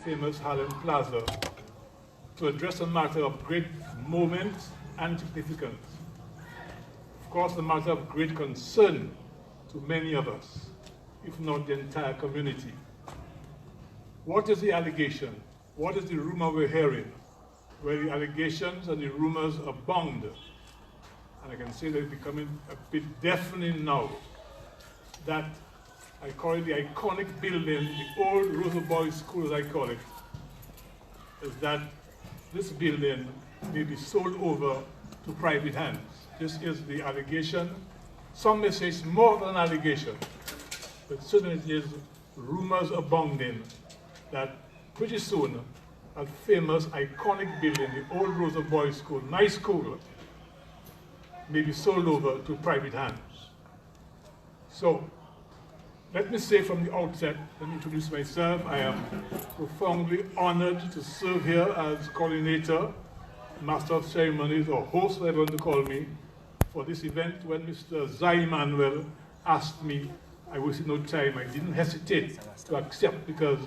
famous Harlem Plaza to address a matter of great moment and significance. Of course, a matter of great concern to many of us, if not the entire community. What is the allegation? What is the rumor we're hearing? Where the allegations and the rumors abound. And I can say they're becoming a bit deafening now. That I call it the iconic building, the old Rosa Boys School as I call it, is that this building may be sold over to private hands. This is the allegation. Some may say it's more than an allegation, but certainly it is rumors abounding that pretty soon a famous iconic building, the old Rosa Boys School, my school, may be sold over to private hands. So, let me say from the outset, let me introduce myself. I am profoundly honored to serve here as coordinator, master of ceremonies, or host, whatever you want to call me, for this event. When Mr. Zai Manuel asked me, I wasted no time. I didn't hesitate to accept, because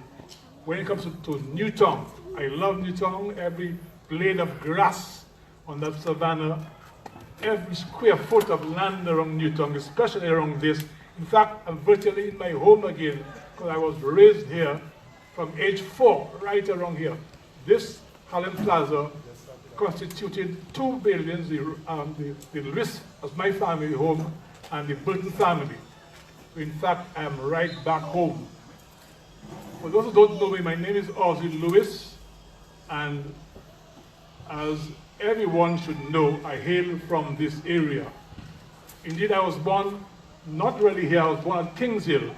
when it comes to Newtown, I love Newtown. Every blade of grass on that savannah, every square foot of land around Newtown, especially around this. In fact, I'm virtually in my home again, because I was raised here from age 4, right around here. This Harlem Plaza constituted 2 buildings, the Lewis as my family home, and the Burton family. So in fact, I am right back home. For those who don't know me, my name is Ozzie Lewis, and as everyone should know, I hail from this area. Indeed, I was born not really here. I was born at Kings Hill,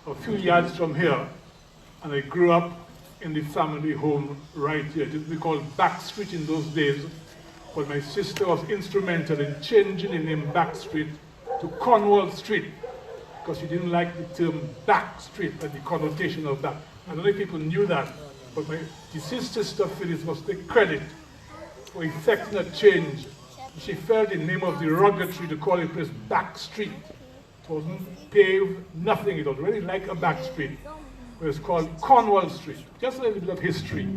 a few yards from here, and I grew up in the family home right here. It used to be called Back Street in those days, but my sister was instrumental in changing the name Back Street to Cornwall Street, because she didn't like the term Back Street and the connotation of that. I don't know if people knew that, but my deceased sister Phyllis must take credit for effecting a change. She felt the name of the derogatory to call it place Back Street. It wasn't paved, nothing. It was really like a back street. It was called Cornwall Street. Just a little bit of history.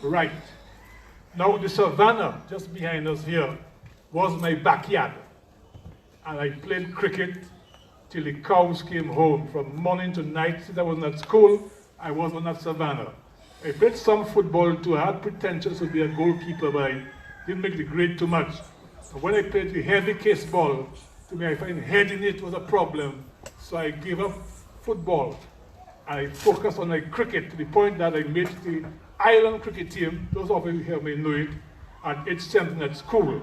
Right. Now the savannah just behind us here was my backyard. And I played cricket till the cows came home. From morning to night, since I was at school, I was on that savannah. I played some football too. I had pretensions to be a goalkeeper, but I didn't make the grade too much. So when I played the heavy case ball, to me I find heading it was a problem. So I gave up football. I focused on my cricket to the point that I made the island cricket team. Those of you here may know it, at age 7 at school.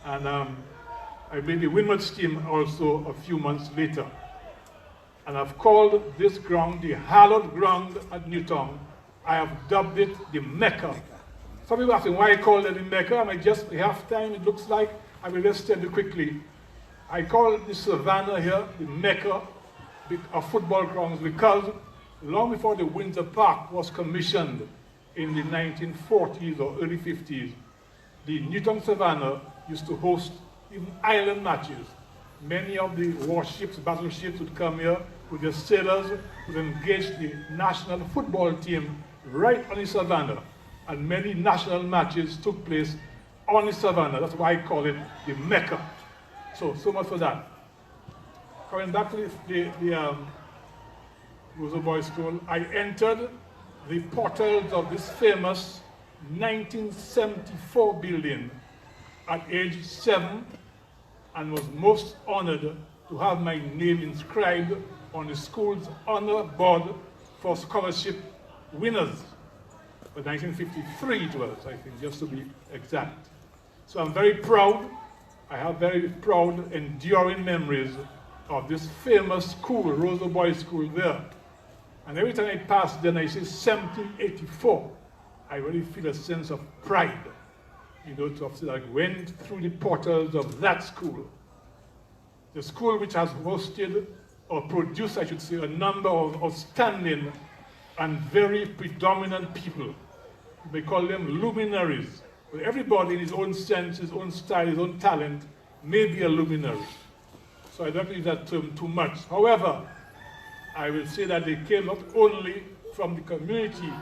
And I made the Winwoods team also a few months later. And I've called this ground the hallowed ground at Newtown. I have dubbed it the Mecca. Some people ask me why I call it the Mecca, and I just, half time it looks like, I will just tell you quickly. I call the savannah here the Mecca of football grounds because long before the Windsor Park was commissioned in the 1940s or early 50s, the Newtown Savannah used to host even island matches. Many of the warships, battleships would come here with their sailors, would engage the national football team right on the savannah. And many national matches took place on the savannah. That's why I call it the Mecca. So much for that. Coming back to the Rosa Boys School, I entered the portals of this famous 1974 building at age 7 and was most honored to have my name inscribed on the school's honor board for scholarship winners. But 1953 it was, I think, just to be exact. So I'm very proud. I have very proud, enduring memories of this famous school, Rosa Boys School there. And every time I pass then I say 1784, I really feel a sense of pride, you know, to have said I went through the portals of that school. The school which has hosted, or produced, I should say, a number of outstanding and very predominant people. You may call them luminaries. But everybody in his own sense, his own style, his own talent may be a luminary. So I don't use that term too much. However, I will say that they came not only from the community,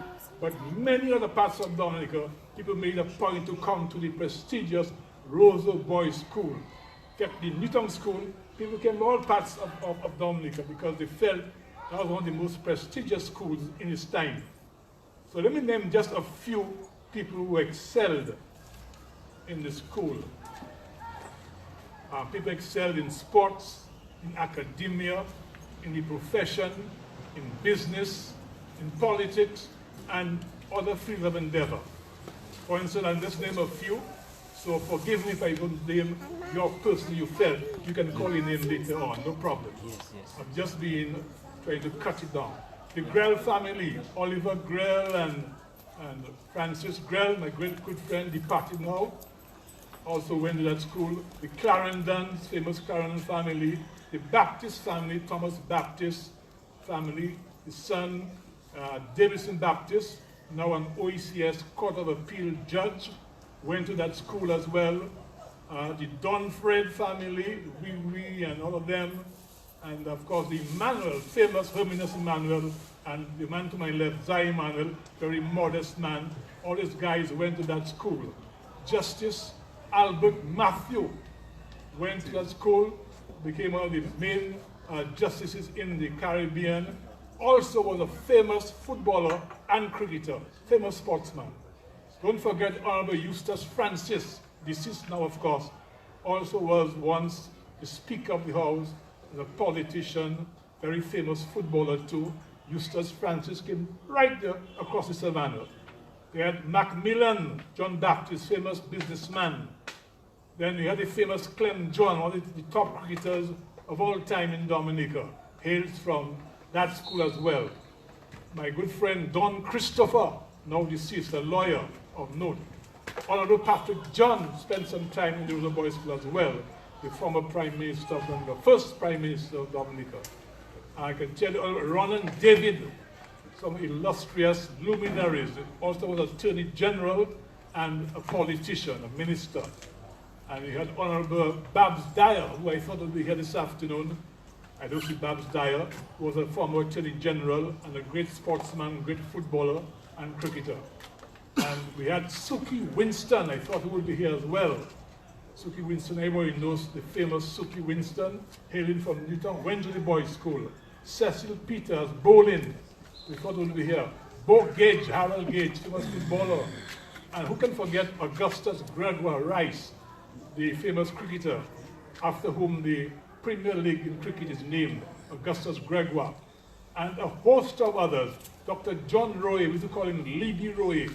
but many other parts of Dominica, people made a point to come to the prestigious Roseau Boys School. In fact, the Newton School, people came from all parts of Dominica because they felt that was one of the most prestigious schools in its time. So let me name just a few people who excelled in the school. People excelled in sports, in academia, in the profession, in business, in politics, and other fields of endeavor. For instance, I'll just name a few. So forgive me if I don't name your person you felt. You can call your name later on, no problem. Yes. I'm just trying to cut it down. The Grell family, Oliver Grell and Francis Grell, my great good friend, departed now, also went to that school. The Clarendons, famous Clarendon family, the Baptist family, Thomas Baptist family, the son, Davidson Baptist, now an OECS Court of Appeal judge, went to that school as well. The Donfred family, Wee and all of them. And of course the Emmanuel, famous Herminus Emmanuel, and the man to my left, Zai Emmanuel, very modest man. All these guys went to that school. Justice Albert Matthew went to that school, became one of the main justices in the Caribbean. Also was a famous footballer and cricketer, famous sportsman. Don't forget Honorable Eustace Francis, deceased now of course, also was once the Speaker of the House, a politician, very famous footballer too. Eustace Francis came right there across the savannah. They had Macmillan, John Baptist, famous businessman. Then we had the famous Clem John, one of the top cricketers of all time in Dominica, hails from that school as well. My good friend Don Christopher, now deceased, a lawyer of note. Honorable Patrick John spent some time in the Roseau Boys School as well, the former Prime Minister of Dominica, first Prime Minister of Dominica. I can tell you, Ronan David, some illustrious luminaries, also was Attorney General and a politician, a minister. And we had Honorable Babs Dyer, who I thought would be here this afternoon. I don't see Babs Dyer, who was a former Attorney General and a great sportsman, great footballer and cricketer. And we had Suki Winston, I thought he would be here as well. Suki Winston, everybody knows the famous Suki Winston, hailing from Newton, went to the boys' school. Cecil Peters, bowling, we thought he would be here. Bo Gage, Harold Gage, famous footballer. And who can forget Augustus Gregoire Rice, the famous cricketer, after whom the Premier League in cricket is named, Augustus Gregoire. And a host of others. Dr. John Roy, we used to call him Lady Roy.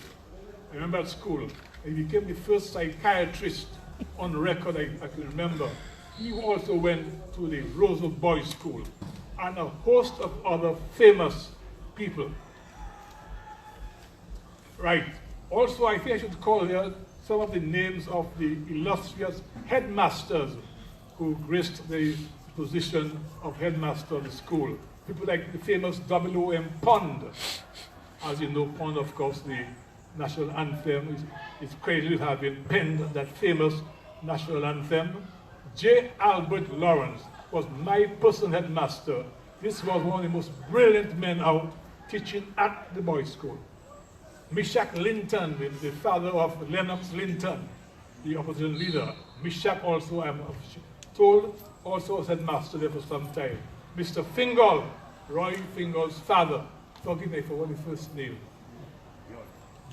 I remember at school. He became the first psychiatrist on record I can remember. He also went to the Roseau Boys School. And a host of other famous people. Right. Also, I think I should call here some of the names of the illustrious headmasters who graced the position of headmaster of the school. People like the famous W.O.M. Pond. As you know, Pond, of course, the national anthem is credited with having penned that famous national anthem. J. Albert Lawrence was my personal headmaster. This was one of the most brilliant men out teaching at the boys' school. Mishak Linton, the father of Lennox Linton, the opposition leader. Mishak also, I'm told, also was headmaster there for some time. Mr. Fingal, Roy Fingal's father. Forgive me for what his first name.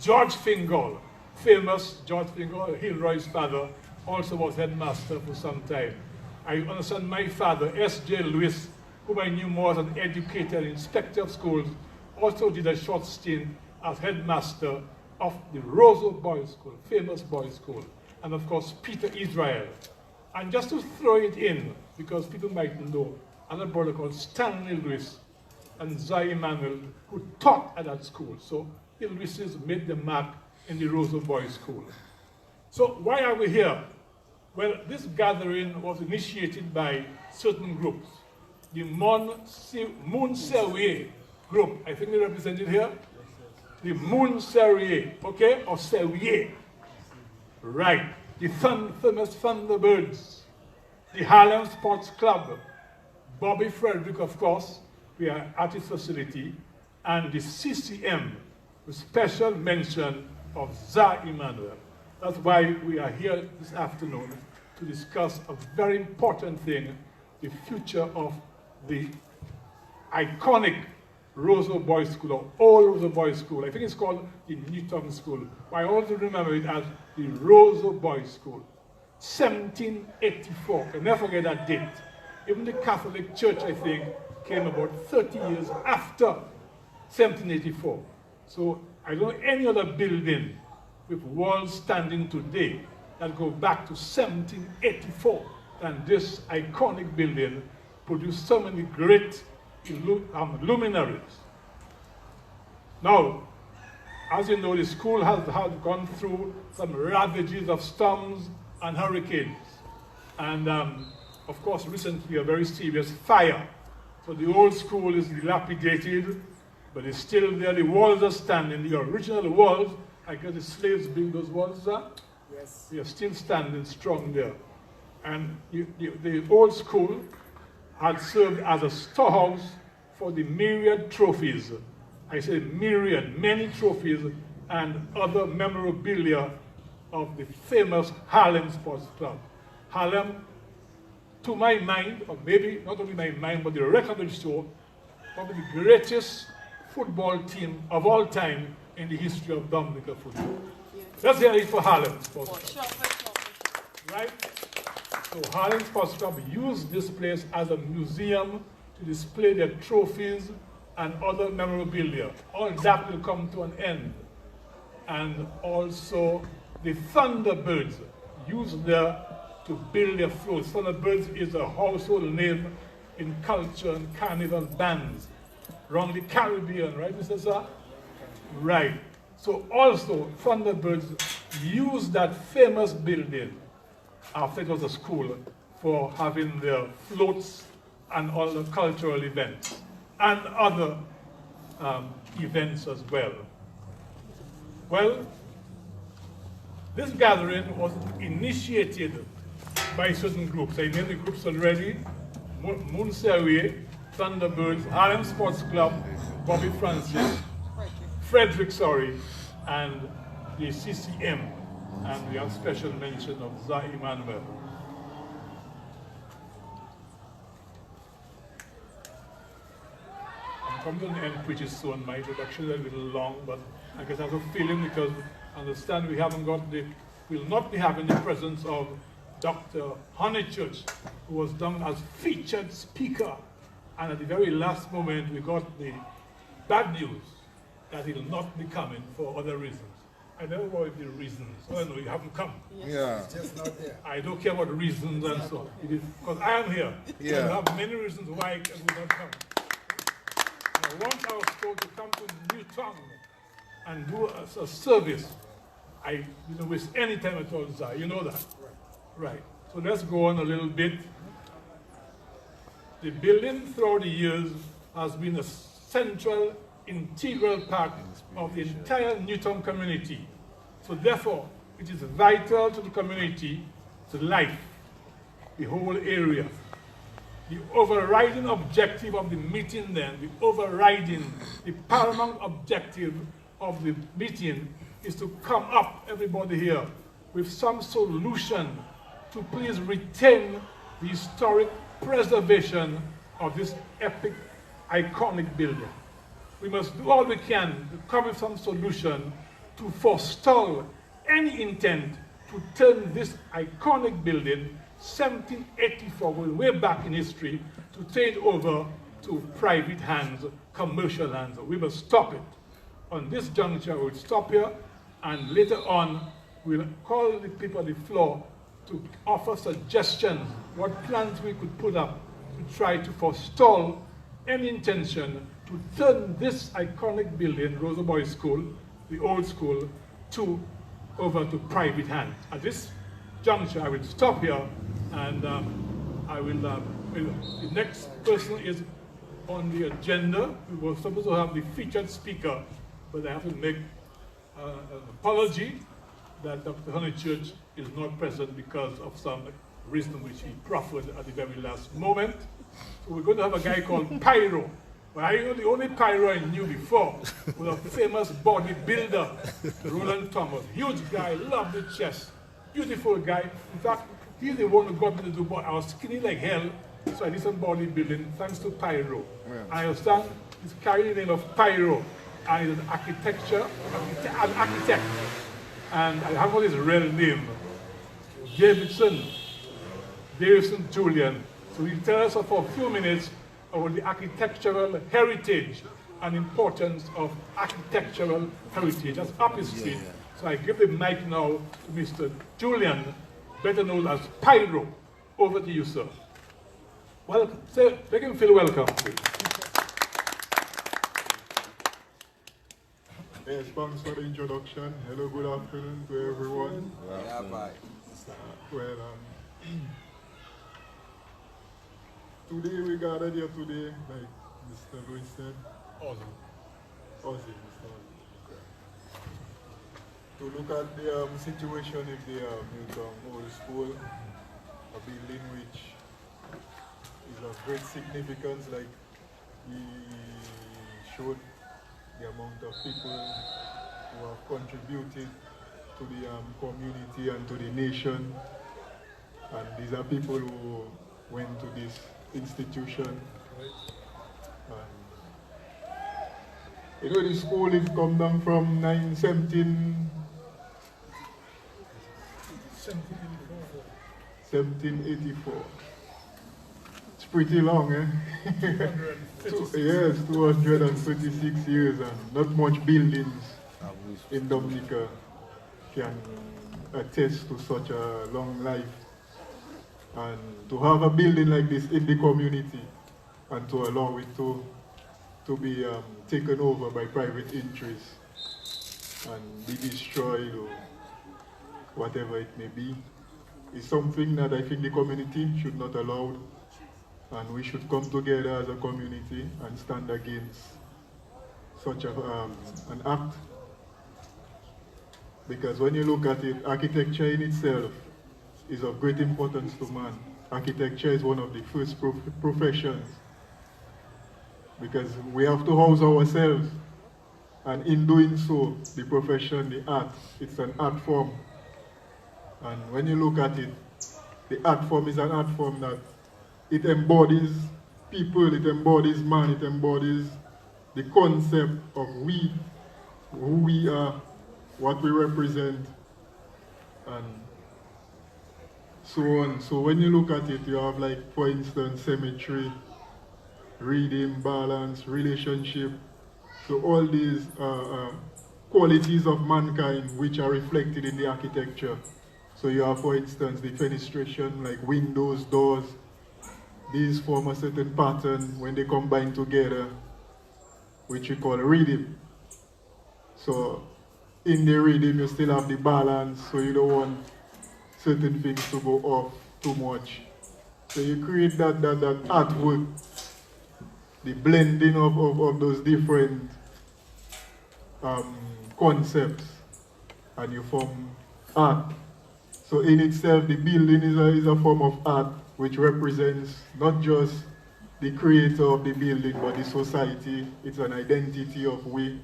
George Fingal, famous George Fingal, Hilroy's father, also was headmaster for some time. I understand my father, S.J. Lewis, whom I knew more as an educator and inspector of schools, also did a short stint as headmaster of the Roseau Boys School, famous boys' school, and of course Peter Israel. And just to throw it in, because people might know, another brother called Stanley Lewis and Zai Emmanuel, who taught at that school. So the Lewises made the mark in the Roseau Boys School. So why are we here? Well, this gathering was initiated by certain groups. The Moon Serrier group, I think they represented here. The Moon Serrier, okay, or Serrier. Right. The famous Thunderbirds. The Harlem Sports Club. Bobby Frederick, of course, we are at his facility. and the CCM, with special mention of Za Emmanuel. That's why we are here this afternoon to discuss a very important thing, the future of the iconic Roseau Boys School, or Old Roseau Boys School. I think it's called the Newton School, but I also remember it as the Roseau Boys School. 1784, I never forget that date. Even the Catholic Church, I think, came about 30 years after 1784. So I don't know any other building with walls standing today that go back to 1784 than this iconic building produced so many great luminaries. Now, as you know, the school has gone through some ravages of storms and hurricanes. And of course, recently a very serious fire. So the old school is dilapidated, but it's still there. The walls are standing. The original walls, I guess the slaves built those walls up. Yes. They are still standing strong there. And the old school had served as a storehouse for the myriad trophies. I say myriad, many trophies and other memorabilia of the famous Harlem Sports Club. Harlem, to my mind, or maybe not only my mind, but the record will show, probably the greatest football team of all time in the history of Dominica football. Yes. Let's hear it for Harlem Sports Club. Right? So Harlem Sports Club used this place as a museum to display their trophies and other memorabilia. All that will come to an end. And also the Thunderbirds used there to build their floats. Thunderbirds is a household name in culture and carnival bands around the Caribbean, right, Mr. Sir? Right. So also Thunderbirds used that famous building after it was a school for having their floats and all the cultural events and other events as well. Well, this gathering was initiated by certain groups. I named the groups already: Moonserie, Thunderbirds, Harlem Sports Club, Bobby Francis, Frederick, and the CCM, and we have special mention of Za Emmanuel. I'm coming to the end pretty soon. My introduction is a little long, but I guess I have a feeling because I understand we'll not be having the presence of Dr. Honeychurch, who was done as featured speaker. And at the very last moment, we got the bad news that he'll not be coming for other reasons. I don't know if the reasons. Oh, no, you haven't come. Yes. Yeah. It's just not there. I don't care what reasons and so on. Because I am here. Yeah. I have many reasons why I will not come. I want our school to come to Newton and do a service. I didn't waste any time at all, Zai. You know that. Right. So let's go on a little bit. The building throughout the years has been a central, integral part of the entire Newton community. So therefore, it is vital to the community, to life, the whole area. The overriding objective of the meeting then, the paramount objective of the meeting is to come up, everybody here, with some solution to please retain the historic preservation of this epic, iconic building. We must do all we can to come with some solution to forestall any intent to turn this iconic building, 1784, going way back in history, to turn it over to private hands, commercial hands. We must stop it. On this juncture, we'll stop here, and later on, we'll call the people on the floor to offer suggestions, what plans we could put up to try to forestall any intention to turn this iconic building, Roseau Boys School, the old school, over to private hands. At this juncture, I will stop here, and the next person is on the agenda. We were supposed to have the featured speaker, but I have to make an apology that Dr. Honeychurch is not present because of some reason which he proffered at the very last moment. So we're going to have a guy called Pyro. But I know the only pyro I knew before was a famous bodybuilder, Roland Thomas. Huge guy, loved the chest, beautiful guy. In fact, he's the one who got me to do, but I was skinny like hell, so I did some bodybuilding thanks to pyro. Yeah. I understand he's carrying the name of pyro, and he's an an architect. And I have got his real name, Davidson Julian. So he'll tell us for a few minutes about the architectural heritage and importance of architectural heritage. That's up his street. Yeah. So I give the mic now to Mr. Julian, better known as Pyro. Over to you, sir. Welcome. Say, make him feel welcome, please. Yes, thanks for the introduction. Hello, good afternoon to everyone. Yeah, bye. Today we gathered here today, like Mr. Louis said, Ozzy, Mr. Ozzy. To look at the situation in the Newton Old School, a building which is of great significance, like we showed the amount of people who have contributed to the community and to the nation. And these are people who went to this institution. And, you know, the school is come down from 1784. It's pretty long, eh? Yes, 236 years, and not much buildings in Dominica can attest to such a long life. And to have a building like this in the community and to allow it to be taken over by private interests and be destroyed or whatever it may be is something that I think the community should not allow, and we should come together as a community and stand against such an act. Because when you look at it, architecture in itself is of great importance to man. Architecture is one of the first professions, because we have to house ourselves, and in doing so, the profession, the art, it's an art form. And when you look at it, the art form is an art form that it embodies people, it embodies man, it embodies the concept of we, who we are, what we represent, and so on. So when you look at it, you have, like, for instance, symmetry, reading, balance, relationship. So all these qualities of mankind which are reflected in the architecture. So you have, for instance, the fenestration, like windows, doors. These form a certain pattern when they combine together, which we call rhythm. So in the rhythm, you still have the balance, so you don't want certain things to go off too much. So you create that artwork, the blending of those different concepts, and you form art. So in itself, the building is a form of art which represents not just the creator of the building, but the society. It's an identity of we.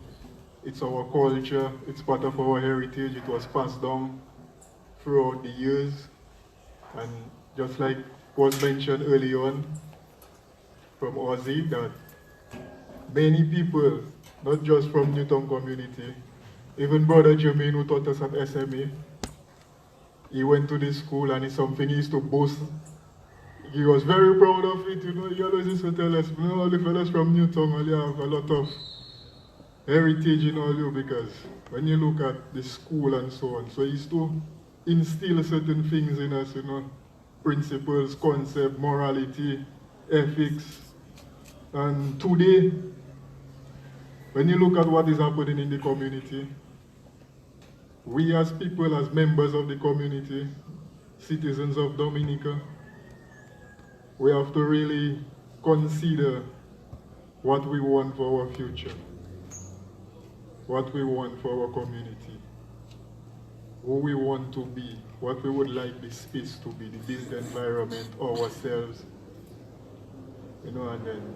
It's our culture. It's part of our heritage. It was passed down throughout the years. And just like was mentioned early on from Ozzy, that many people, not just from Newton community, even Brother Jermaine, who taught us at SMA, he went to this school, and it's something he used to boast. He was very proud of it, you know. He always used to tell us, you know, all the fellas from Newton only have a lot of heritage in all you, because when you look at the school and so on, so he used to instill certain things in us, you know, principles, concept, morality, ethics. And today, when you look at what is happening in the community, we as people, as members of the community, citizens of Dominica, we have to really consider what we want for our future, what we want for our community, who we want to be, what we would like the space to be, the built environment, ourselves, you know, and then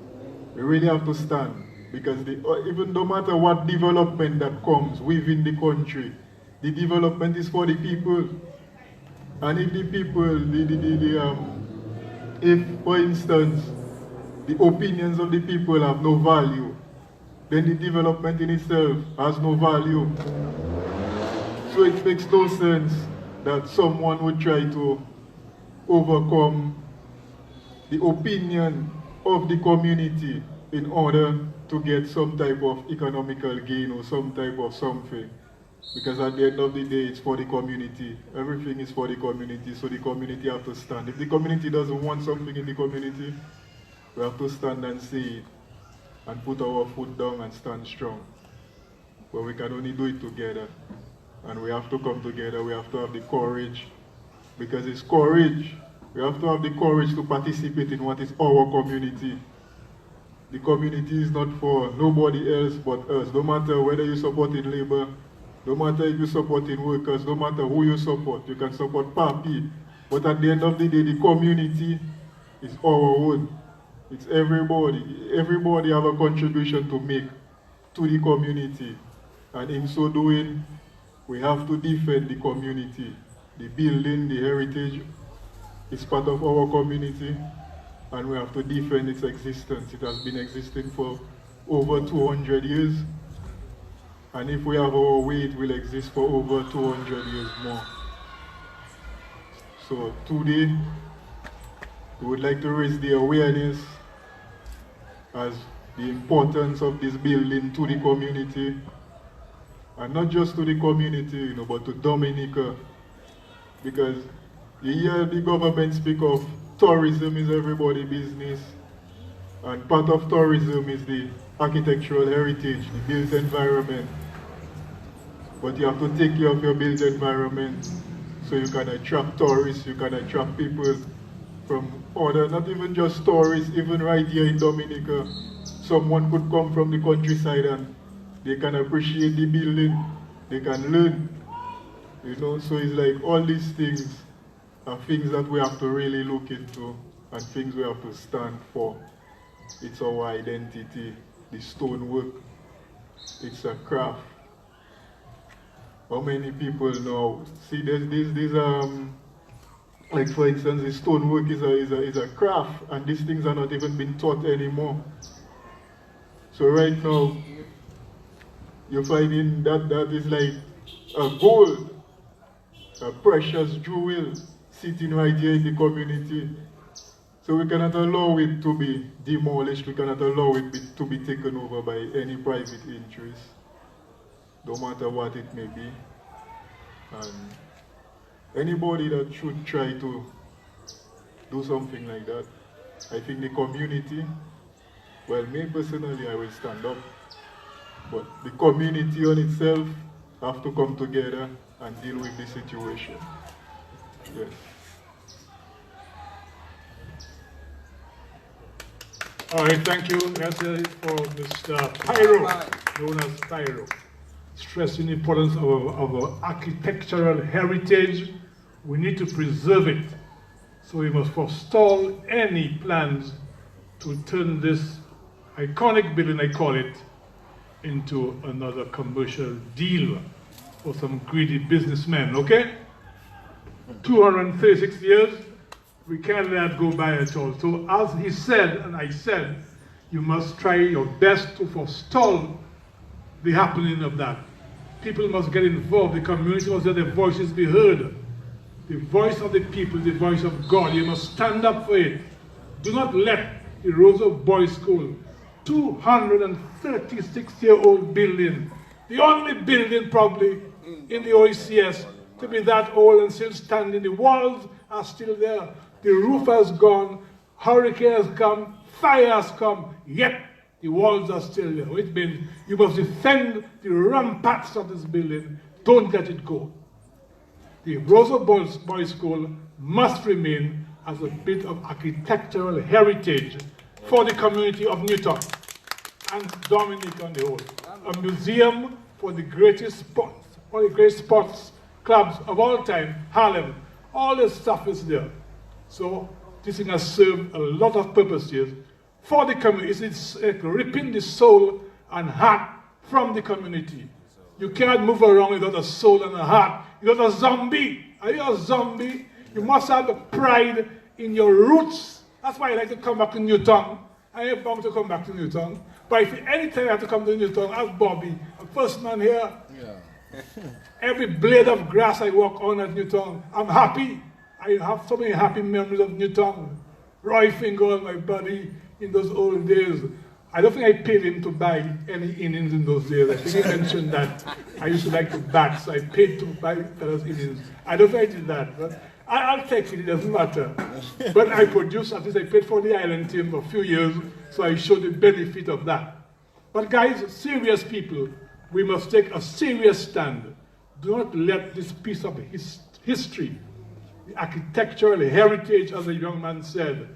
We really have to stand, because even no matter what development that comes within the country, the development is for the people. And if the people, if, for instance, the opinions of the people have no value, then the development in itself has no value. So it makes no sense that someone would try to overcome the opinion of the community in order to get some type of economical gain or some type of something. Because at the end of the day, it's for the community. Everything is for the community, so the community have to stand. If the community doesn't want something in the community, we have to stand and say it, and put our foot down and stand strong. But we can only do it together. And we have to come together, we have to have the courage, because it's courage. We have to have the courage to participate in what is our community. The community is not for nobody else but us. No matter whether you support in labor, no matter if you support in workers, no matter who you support, you can support Papi. But at the end of the day, the community is our own. It's everybody. Everybody have a contribution to make to the community. And in so doing, we have to defend the community. The building, the heritage is part of our community, and we have to defend its existence. It has been existing for over 200 years. And if we have our way, it will exist for over 200 years more. So today, we would like to raise the awareness as the importance of this building to the community. And not just to the community, but to Dominica. Because you hear the government speak of tourism is everybody's business. And part of tourism is the architectural heritage, the built environment. But you have to take care of your built environment so you can attract tourists, you can attract people from other, not even just tourists, even right here in Dominica. Someone could come from the countryside and they can appreciate the building, they can learn. So it's like all these things are things that we have to really look into and things we have to stand for. It's our identity, the stonework, it's a craft. How many people know? See, there's like for instance, the stonework is a craft, and these things are not even being taught anymore. So right now, you're finding that is like a gold, a precious jewel sitting right here in the community. So we cannot allow it to be demolished, we cannot allow it to be taken over by any private interest, no matter what it may be. And anybody that should try to do something like that, I think the community, well, me personally, I will stand up. But the community on itself have to come together and deal with the situation. Yes. All right, thank you. That's it for Mr. Pyro, known as Pyro. Stressing the importance of our architectural heritage. We need to preserve it. So we must forestall any plans to turn this iconic building, I call it, into another commercial deal for some greedy businessmen, okay? 236 years, we can't let that go by at all. So as he said, and I said, you must try your best to forestall the happening of that. People must get involved, the community must let their voices be heard. The voice of the people, the voice of God, you must stand up for it. Do not let the Rosa Boys School, 236-year-old building, the only building probably in the OECS to be that old and still standing. The walls are still there. The roof has gone, hurricane has come, fire has come, yet the walls are still there. Which means you must defend the ramparts of this building. Don't let it go. The Rosa Boys School must remain as a bit of architectural heritage for the community of Newtown and Dominica on the whole. A museum for the greatest sports, one of the great sports clubs of all time, Harlem. All this stuff is there. So this thing has served a lot of purposes for the community. It's ripping the soul and heart from the community. You can't move around without a soul and a heart. You're not a zombie. Are you a zombie? You must have pride in your roots. That's why I like to come back to Newtown. I ain't bound to come back to Newtown. But if anytime I have to come to Newtown, ask Bobby, a first man here. Yeah. Every blade of grass I walk on at Newtown, I'm happy. I have so many happy memories of Newtown. Roy Finger on my body in those old days. I don't think I paid him to buy any innings in those days. I think he mentioned that. I used to like to bat, so I paid to buy fellas innings. I don't think I did that, but I'll take it, it doesn't matter. But I produced, at least I played for the island team for a few years, so I showed the benefit of that. But guys, serious people, we must take a serious stand. Do not let this piece of history, the architectural heritage, as the young man said,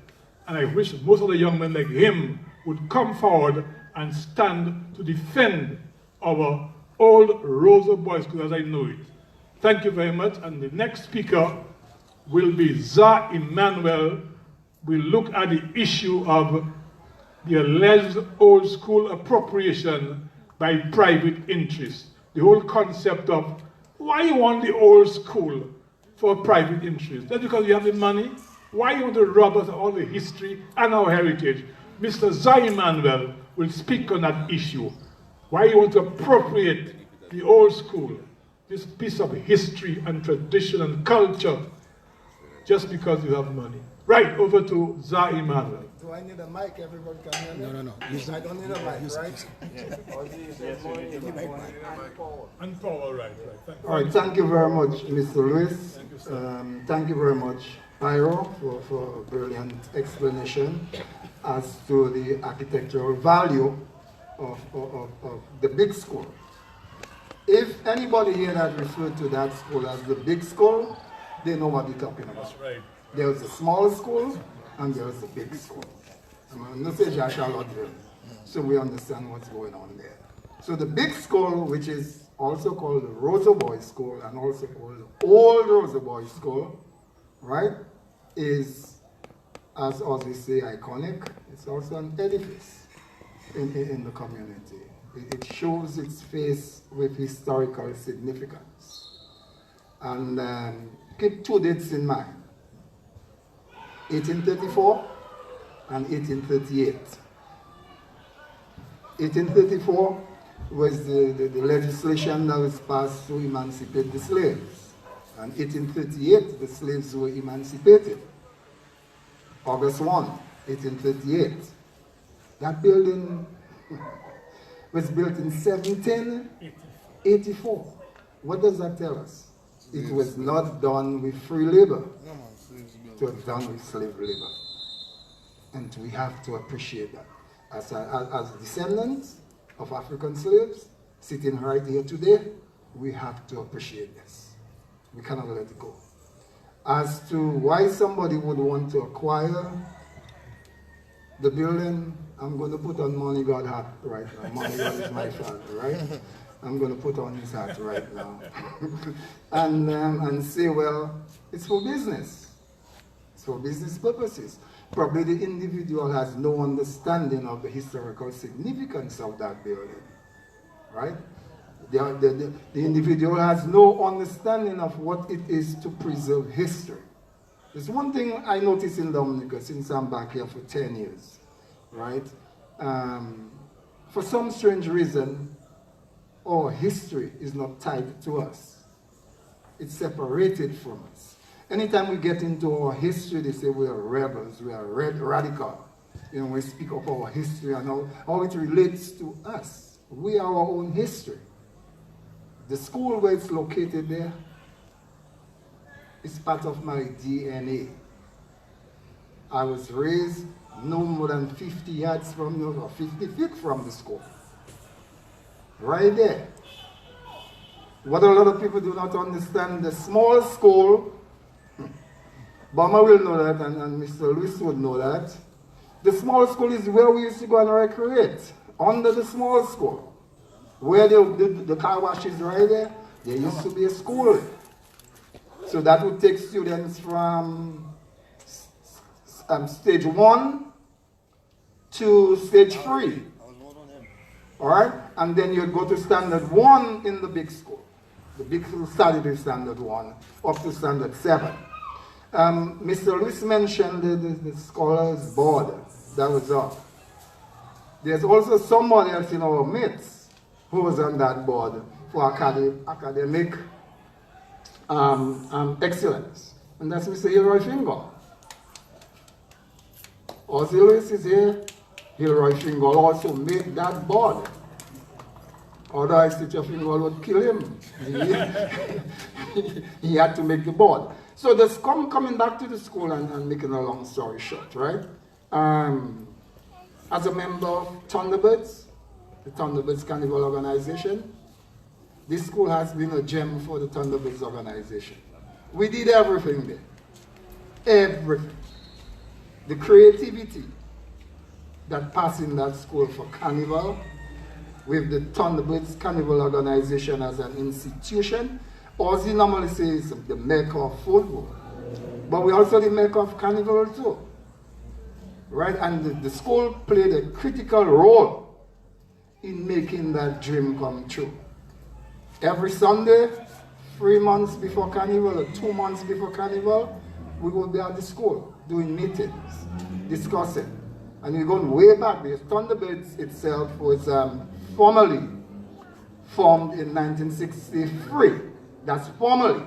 and I wish most of the young men like him would come forward and stand to defend our old Rosa Boys School as I know it. Thank you very much, and the next speaker will be Za Emmanuel. We'll look at the issue of the alleged old school appropriation by private interests. The whole concept of why you want the old school for private interest. That's because you have the money. Why you want to rob us of all the history and our heritage? Mr. Za Emmanuel will speak on that issue. Why you want to appropriate the old school, this piece of history and tradition and culture, just because you have money. Right, over to Za Emmanuel. Do I need a mic? Everybody can hear me? No. I don't need a mic, right? And power, right. All right, thank you very much, Mr. Lewis. Thank you very much, Pyro, for a brilliant explanation as to the architectural value of the big school. If anybody here that referred to that school as the big school, they know what they're talking about. That's right. There's a small school and there's a big school. I'm not saying Charlottesville, so we understand what's going on there. So the big school, which is also called the Rosa Boys School and also called the Old Rosa Boys School, right, is, as we say, iconic. It's also an edifice in the community. It shows its face with historical significance. And keep two dates in mind. 1834 and 1838. 1834 was the legislation that was passed to emancipate the slaves. And 1838, the slaves were emancipated. August 1, 1838. That building was built in 1784. What does that tell us? It was not done with free labor. It was done with slave labor. And we have to appreciate that. As descendants of African slaves, sitting right here today, we have to appreciate this. We cannot let it go. As to why somebody would want to acquire the building, I'm going to put on Money God hat right now. Money God is my father, right? I'm going to put on his hat right now. and say, well, it's for business. It's for business purposes. Probably the individual has no understanding of the historical significance of that building, right? The individual has no understanding of what it is to preserve history. There's one thing I noticed in Dominica since I'm back here for 10 years, right? For some strange reason, our history is not tied to us. It's separated from us. Anytime we get into our history, they say we are rebels, we are radical. You know, we speak of our history and how it relates to us. We are our own history. The school where it's located there is part of my DNA. I was raised no more than 50 yards from, or 50 feet from the school. Right there. What a lot of people do not understand, the small school, Bama will know that, and Mr. Lewis would know that. The small school is where we used to go and recreate, under the small school. Where the car wash is right there, there used to be a school. So that would take students from stage 1 to stage 3. All right? And then you'd go to standard 1 in the big school. The big school started with standard 1 up to standard 7. Mr. Lewis mentioned the scholars board that was up. There's also somebody else in our midst who was on that board for academic excellence. And that's Mr. Hilroy Fingal. Ozzy Lewis is here. Hilroy Fingal also made that board. Otherwise, Teacher Fingal would kill him. He had to make the board. So just coming back to the school and making a long story short, right? As a member of Thunderbirds, the Thunderbirds Carnival Organization, this school has been a gem for the Thunderbirds organization. We did everything there. Everything. The creativity that passed in that school for Carnival, with the Thunderbirds Carnival Organization as an institution, Ozzy normally says the maker of football. But we also the maker of Carnival too. Right? And the school played a critical role in making that dream come true. Every Sunday, 3 months before Carnival or 2 months before Carnival, we would be at the school doing meetings, discussing. And we're going way back because Thunderbirds itself was formally formed in 1963. That's formally.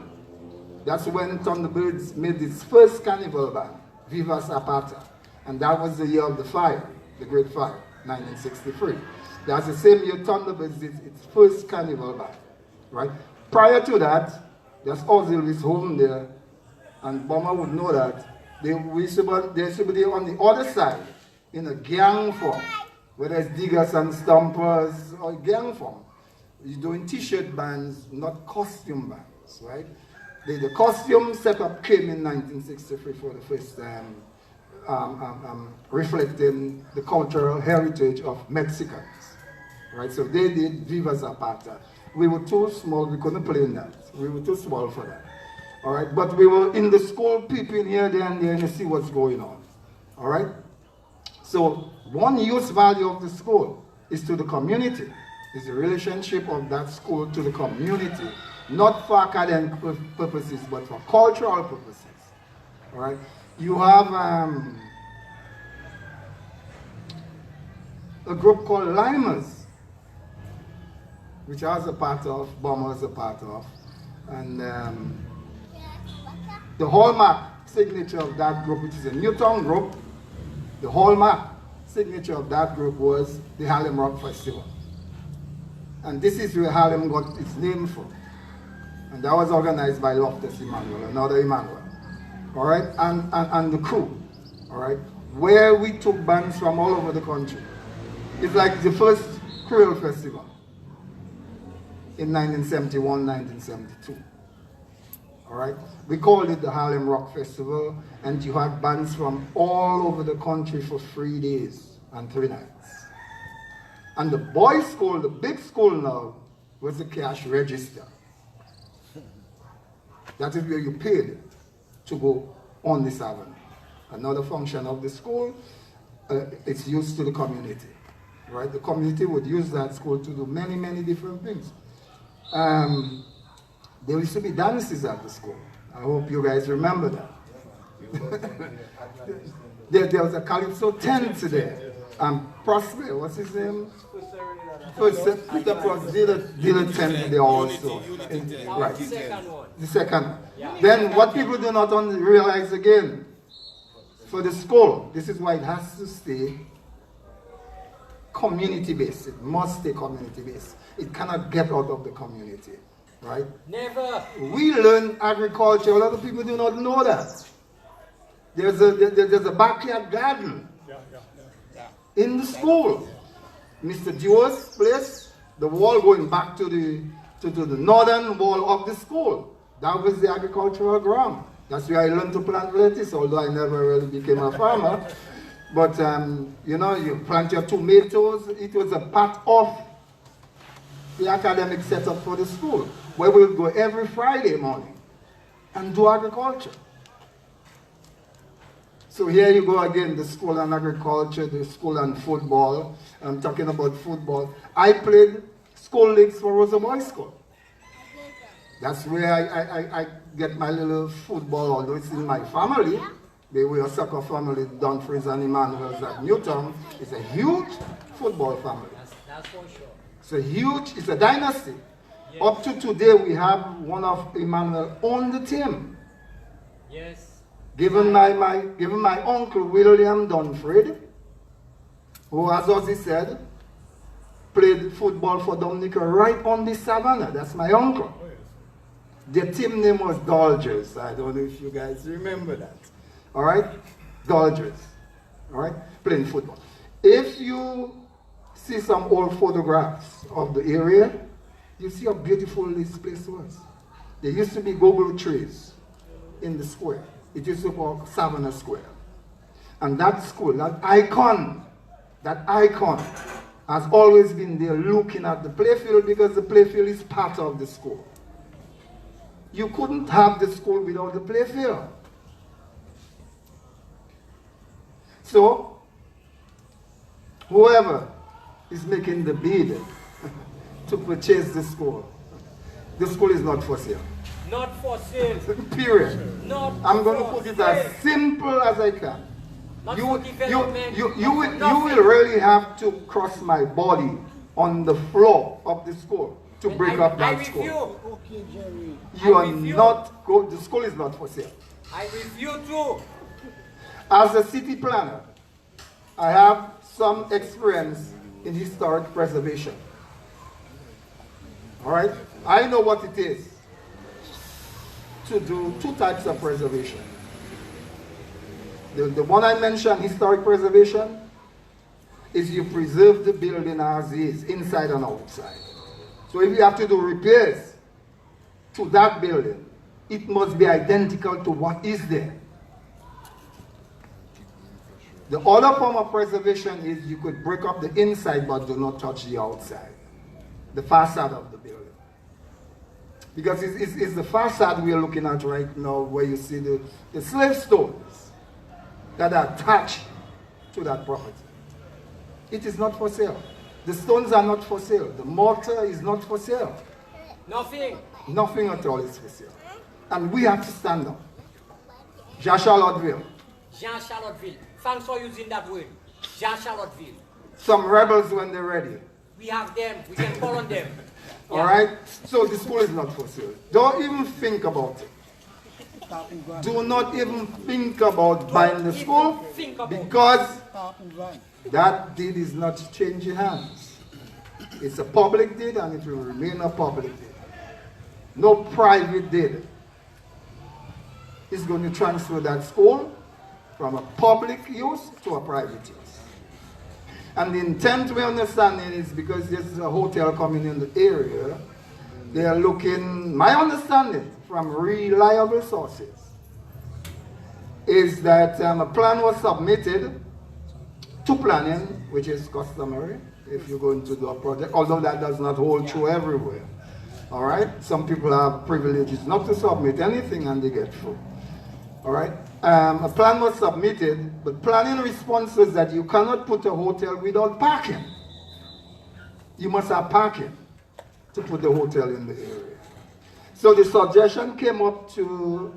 That's when Thunderbirds made its first carnival band, Viva Zapata. And that was the year of the fire, the Great Fire, 1963. That's the same year Thunderbirds did its first carnival band, right? Prior to that, there's Ozzy Lewis home there, and Bomber would know that. They used to be on the other side, in a gang form, whether it's diggers and stompers or gang form. You're doing t-shirt bands, not costume bands, right? The costume setup came in 1963 for the first time, reflecting the cultural heritage of Mexicans, right? So they did Viva Zapata. We were too small, we couldn't play in that. We were too small for that, all right? But we were in the school, peeping here, there, and there, and you see what's going on, all right? So one use value of the school is to the community, is the relationship of that school to the community, not for academic purposes, but for cultural purposes, all right? You have a group called Limers, which I was a part of, Bomber was a part of, and the hallmark signature of that group, which is a Newtown group, the hallmark signature of that group was the Harlem Rock Festival. And this is where Harlem got its name from. And that was organized by Loftus Emmanuel, another Emmanuel. All right, and the crew, all right, where we took bands from all over the country. It's like the first Creole Festival in 1971, 1972. All right, we called it the Harlem Rock Festival, and you had bands from all over the country for 3 days and 3 nights. And the boys' school, the big school now, was the cash register. That is where you paid to go on this avenue. Another function of the school, it's used to the community, right? The community would use that school to do many, many different things. There used to be dances at the school. I hope you guys remember that. there was a Calypso tent there. Prosper, what's his name? Peter Pross did a tent there also. Right. The second one. Yeah. Then what people do not realize again, for the school, this is why it has to stay community-based. It must stay community-based. It cannot get out of the community, right? Never. We learn agriculture. A lot of people do not know that. There's a backyard garden in the school. Mr. Dewar's place, the wall going back to the northern wall of the school. That was the agricultural ground. That's where I learned to plant lettuce, although I never really became a farmer. But, you know, you plant your tomatoes. It was a part of the academic setup for the school, where we would go every Friday morning and do agriculture. So here you go again, the school and agriculture, the school and football. I'm talking about football. I played school leagues for Rosa Boys School. That's where I get my little football, although it's in my family. They were a soccer family, Dumfries and Emmanuel's at Newtown. It's a huge football family. That's for sure. It's a dynasty. Yes. Up to today, we have one of Emmanuel on the team. Yes. Given my uncle William Dunfred, who, as Ozzy said, played football for Dominica right on the Savannah. That's my uncle. Their team name was Dodgers. I don't know if you guys remember that. All right? Dodgers. All right? Playing football. If you see some old photographs of the area, you see how beautiful this place was. There used to be gogo trees in the square. It used to be called Savannah Square. And that school, that icon has always been there looking at the playfield, because the playfield is part of the school. You couldn't have the school without the playfield. So, whoever is making the bid to purchase the school is not for sale. Not for sale. Period. Not I'm going to put it as simple as I can. Not You for development. you will really have to cross my body on the floor of the school to break up that school. Okay, Jerry. The school is not for sale. I refuse to. As a city planner, I have some experience in historic preservation. All right? I know what it is to do two types of preservation. The one I mentioned, historic preservation, is you preserve the building as is, inside and outside. So if you have to do repairs to that building, it must be identical to what is there. The other form of preservation is you could break up the inside but do not touch the outside, the facade of the building. Because it's the facade we are looking at right now, where you see the slave stones that are attached to that property. It is not for sale. The stones are not for sale. The mortar is not for sale. Nothing. Nothing at all is for sale. And we have to stand up. Jean Charlottesville. Jean Charlottesville. Thanks for using that word. Jean Charlottesville. Some rebels when they're ready. We have them. We can call on them. All right? So the school is not for sale. Don't even think about it. Do not even think about buying the school, because that deed is not changing hands. It's a public deed and it will remain a public deed. No private deed is going to transfer that school from a public use to a private use. And the intent we understand is because there's a hotel coming in the area, they are looking, my understanding from reliable sources, is that a plan was submitted to planning, which is customary if you're going to do a project, although that does not hold true everywhere. All right? Some people have privileges not to submit anything and they get through. All right? A plan was submitted, but planning response was that you cannot put a hotel without parking. You must have parking to put the hotel in the area. So the suggestion came up to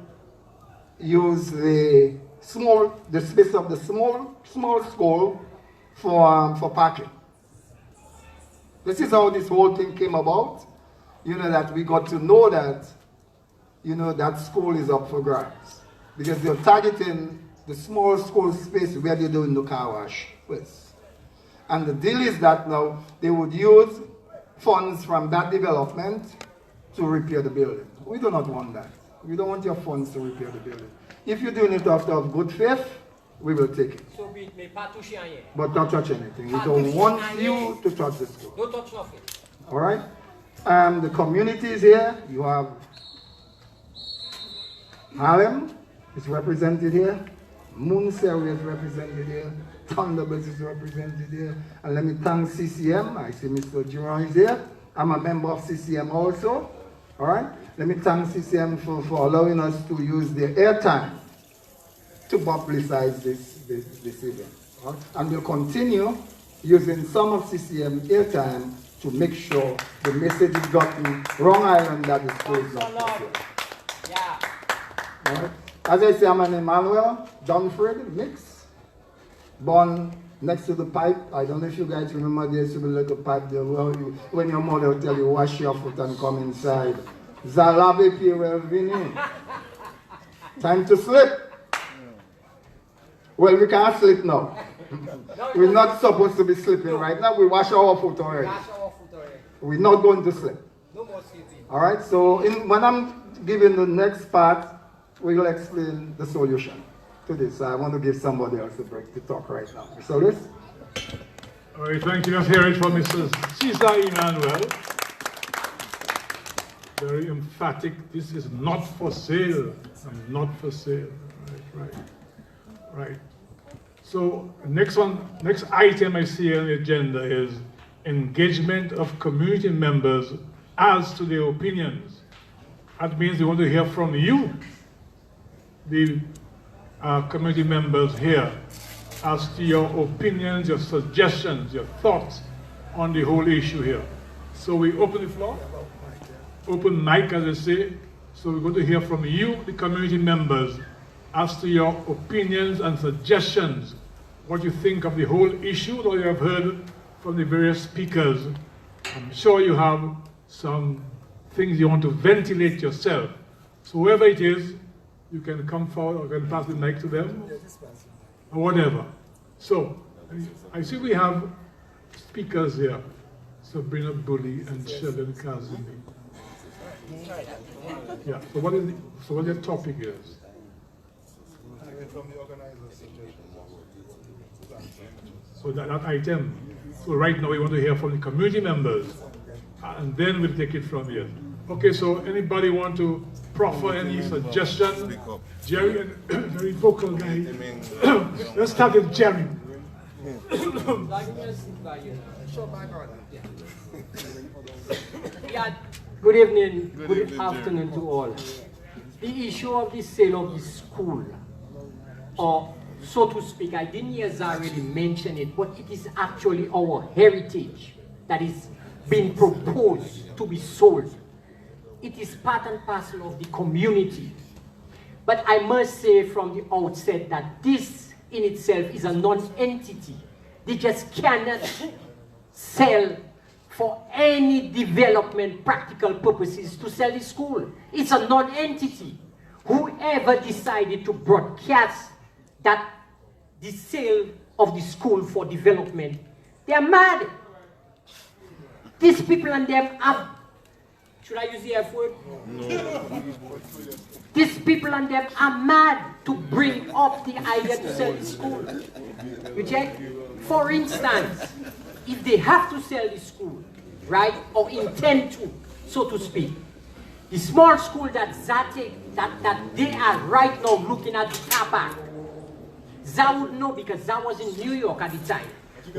use the space of the small school for parking. This is how this whole thing came about. You know, that we got to know that, you know, that school is up for grabs. Because they're targeting the small school space where they're doing the car wash with. And the deal is that now they would use funds from that development to repair the building. We do not want that. We don't want your funds to repair the building. If you're doing it out of good faith, we will take it. So be it, mais pas toucher rien. But don't touch anything. We don't want you to touch the school. Don't touch nothing. All right? The community is here. You have Harlem is represented here. Moonseri is represented here. Thunderbirds is represented here. And let me thank CCM. I see Mr. Giron is here. I'm a member of CCM also. All right? Let me thank CCM for allowing us to use their airtime to publicize this event. Right? And we'll continue using some of CCM airtime to make sure the message is gotten wrong island that the school is not fulfilled. Yeah. Right? As I say, I'm an Emmanuel Dunford Mix, born next to the pipe. I don't know if you guys remember there used to be a little pipe there when your mother would tell you wash your foot and come inside. Zalabe Pierre Vini. Time to sleep. Well, we can't sleep now. We're not supposed to be sleeping right now. We wash our foot already. We're not going to sleep. No more sleeping. All right, so when I'm giving the next part, we'll explain the solution to this. I want to give somebody else a break to talk right now. So this. All right, thank you. Let's hear it from Mrs. Cesar Emmanuel. Very emphatic. This is not for sale. And not for sale. Right. So next item I see on the agenda is engagement of community members as to their opinions. That means we want to hear from you, the community members here, as to your opinions, your suggestions, your thoughts on the whole issue here. So we open the floor, open mic as I say, so we're going to hear from you, the community members, as to your opinions and suggestions, what you think of the whole issue, or you have heard from the various speakers. I'm sure you have some things you want to ventilate yourself. So whoever it is, you can come forward or can pass the mic to them, or whatever. So, I see we have speakers here, Sabrina Bully and Sheldon Kazumi. Yeah, so what the topic is? From the organizer's suggestion. So that item. So right now we want to hear from the community members, and then we'll take it from here. Okay, so anybody want to proffer any suggestion? Jerry, very vocal guy. Let's start with Jerry. Yeah, good evening, good afternoon to all. The issue of the sale of the school, or so to speak, I didn't hear Zahra mention it, but it is actually our heritage that is being proposed to be sold. It is part and parcel of the community. But I must say from the outset that this in itself is a non-entity. They just cannot sell for any development practical purposes to sell the school. It's a non-entity. Whoever decided to broadcast that the sale of the school for development, they are mad. These people and them are, should I use the F word? No. These people and them are mad to bring up the idea to sell the school. You check? For instance, if they have to sell the school, right, or intend to, so to speak, the small school that they are right now looking at the car park, Zah would know because Zah was in New York at the time.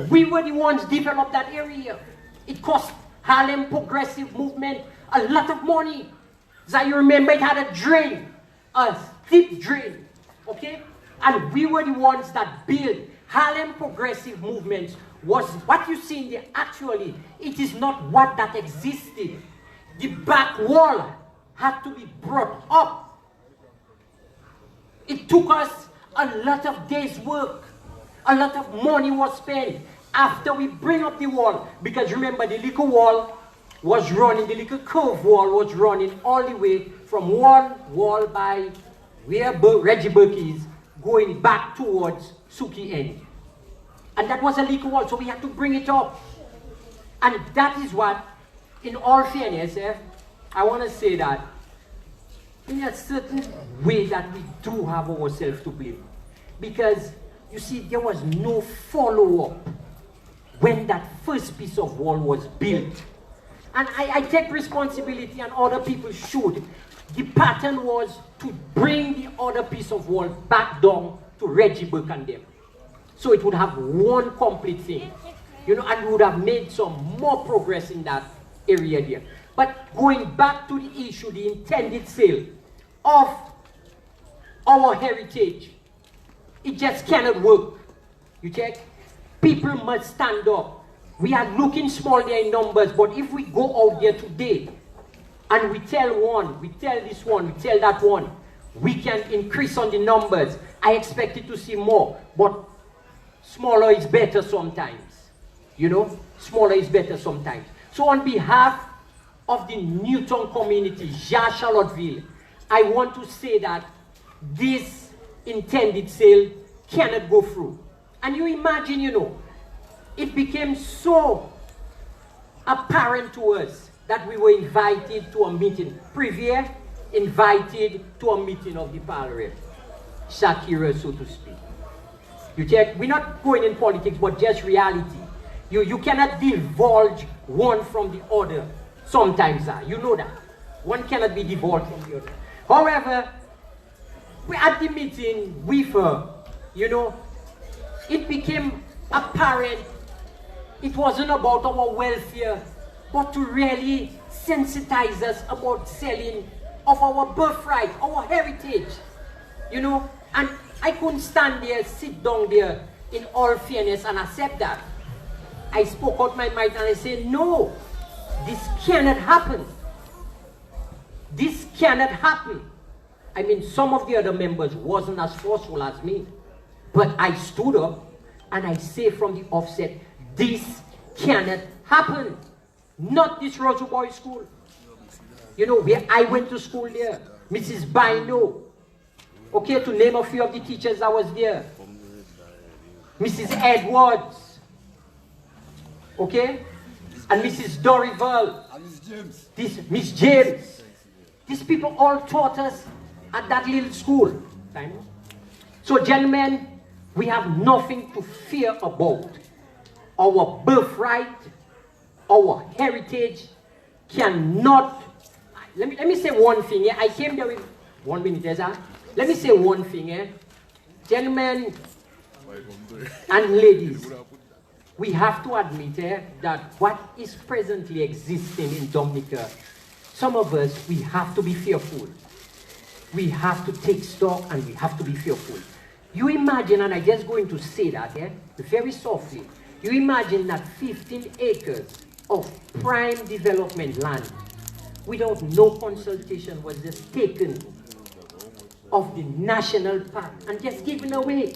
We were the ones developed that area. It cost Harlem Progressive Movement a lot of money. Zah, you remember it had a drain, a deep drain, okay? And we were the ones that built Harlem Progressive Movement. Was what you see in there, actually, it is not what that existed. The back wall had to be brought up. It took us a lot of days' work. A lot of money was spent after we bring up the wall. Because remember, the little wall was running, the little curved wall was running all the way from one wall by where Reggie Burke is, going back towards Suki End. And that was a legal wall, so we had to bring it up. And that is what, in all fairness, I want to say that in a certain way that we do have ourselves to blame. Because, you see, there was no follow-up when that first piece of wall was built. And I take responsibility, and other people should. The pattern was to bring the other piece of wall back down to Reggie Burke and them. So it would have one complete thing. You know, and we would have made some more progress in that area there. But going back to the issue, the intended sale of our heritage, It just cannot work. You check? People must stand up. We are looking small there in numbers, but if we go out there today and we tell one, we tell this one, we tell that one, we can increase on the numbers. I expected to see more, but smaller is better sometimes. You know, smaller is better sometimes. So on behalf of the Newtown community, Jean Charlottesville, I want to say that this intended sale cannot go through. And you imagine, you know, it became so apparent to us that we were invited to a meeting. Previer invited to a meeting of the parliament. Shakira, so to speak. You check, we're not going in politics, but just reality. You cannot divulge one from the other. Sometimes, you know that. One cannot be divulged from the other. However, we at the meeting with her, you know, it became apparent it wasn't about our welfare, but to really sensitize us about selling of our birthright, our heritage. You know, and I couldn't stand there, sit down there in all fairness and accept that. I spoke out my mind and I said, no, this cannot happen. This cannot happen. I mean, some of the other members wasn't as forceful as me, but I stood up and I say from the offset, this cannot happen. Not this Roseau Boys School. You know, where I went to school there. Mrs. Bino. Okay, to name a few of the teachers that was there. Mrs. Edwards. Okay? And Mrs. Dorival. Miss James. These people all taught us at that little school. So gentlemen, we have nothing to fear about. Our birthright, our heritage cannot. Let me say one thing here. I came there with 1 minute, Ezra. Let me say one thing here. Gentlemen and ladies, we have to admit that what is presently existing in Dominica, some of us, we have to be fearful. We have to take stock and we have to be fearful. You imagine, and I'm just going to say that very softly, you imagine that 15 acres of prime development land without no consultation was just taken of the national park and just given away.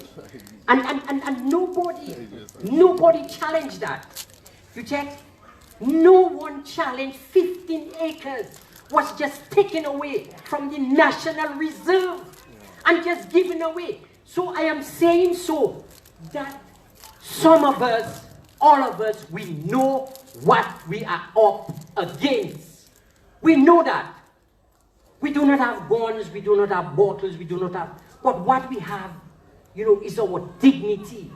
And nobody challenged that. You check? No one challenged 15 acres was just taken away from the National Reserve and just given away. So I am saying so that some of us, all of us, we know what we are up against. We know that. We do not have guns, we do not have bottles, we do not have, but what we have, you know, is our dignity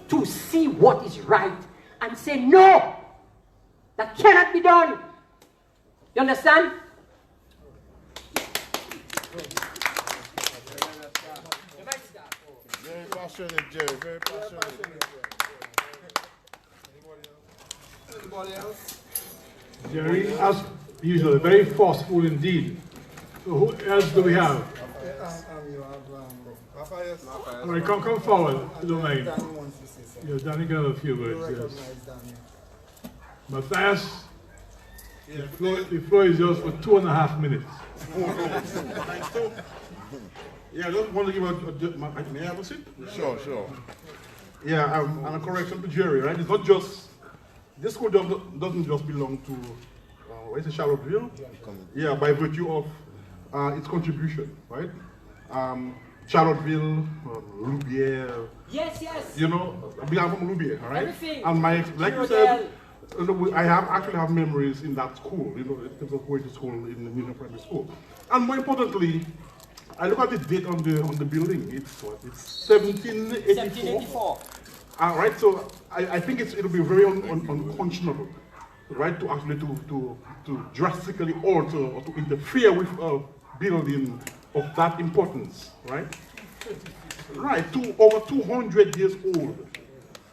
to see what is right and say, no, that cannot be done. You understand? Very passionate, Jerry, very passionate. Anybody else? Jerry, as usual, very forceful indeed. So who else do we have? You have All right, come forward, if you don't mind. Danny wants to say something. Yeah, Danny can have a few You words, yes. recognize Danny. Matthias, the floor is yours for 2.5 minutes. Yeah, I just want to give may I have a seat? Sure, sure. Yeah, and a correction to Jerry, right? It's not just, this school doesn't just belong to, what is it, Charlottesville? Yeah, by virtue of its contribution, right? Charlottesville, Loubier. Yes, yes. You know, I'm from Loubier, all right? Everything. And like you said, you know, I actually have memories in that school, you know, in terms of going to school in the Newtown Primary School. And more importantly, I look at the date on the building. It's what? It's 1784. All right. So I think it'll be very unconscionable, right, to actually to drastically alter or to interfere with a building of that importance, right? Right. Over 200 years old,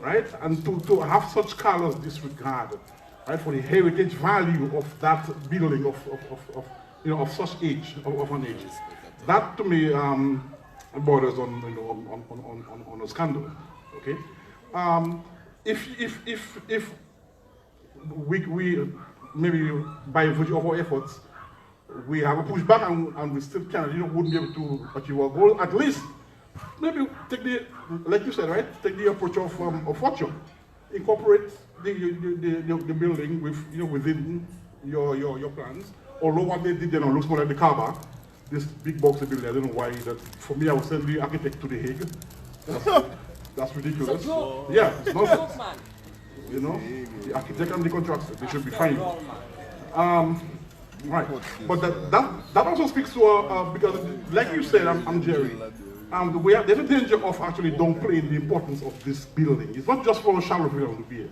right, and to have such callous disregard, right, for the heritage value of that building of such age, of an age. That to me borders on, you know, on a scandal. Okay, if we maybe by virtue of our efforts we have a pushback and we still can, you know, wouldn't be able to achieve our goal, at least maybe take the, like you said, right, take the approach of fortune, incorporate the building with, you know, within your plans. Although what they did then looks more like the Kaaba, this big box building. I don't know why that. For me, I would send the architect to the Hague. That's ridiculous. It's a joke. Yeah, it's nonsense. Joke, man. You know, the architect and the contractor, they should be fine. Right, but that also speaks to because, like you said, I'm Jerry. There's a danger of actually downplaying the importance of this building. It's not just for Charlottesville to be here,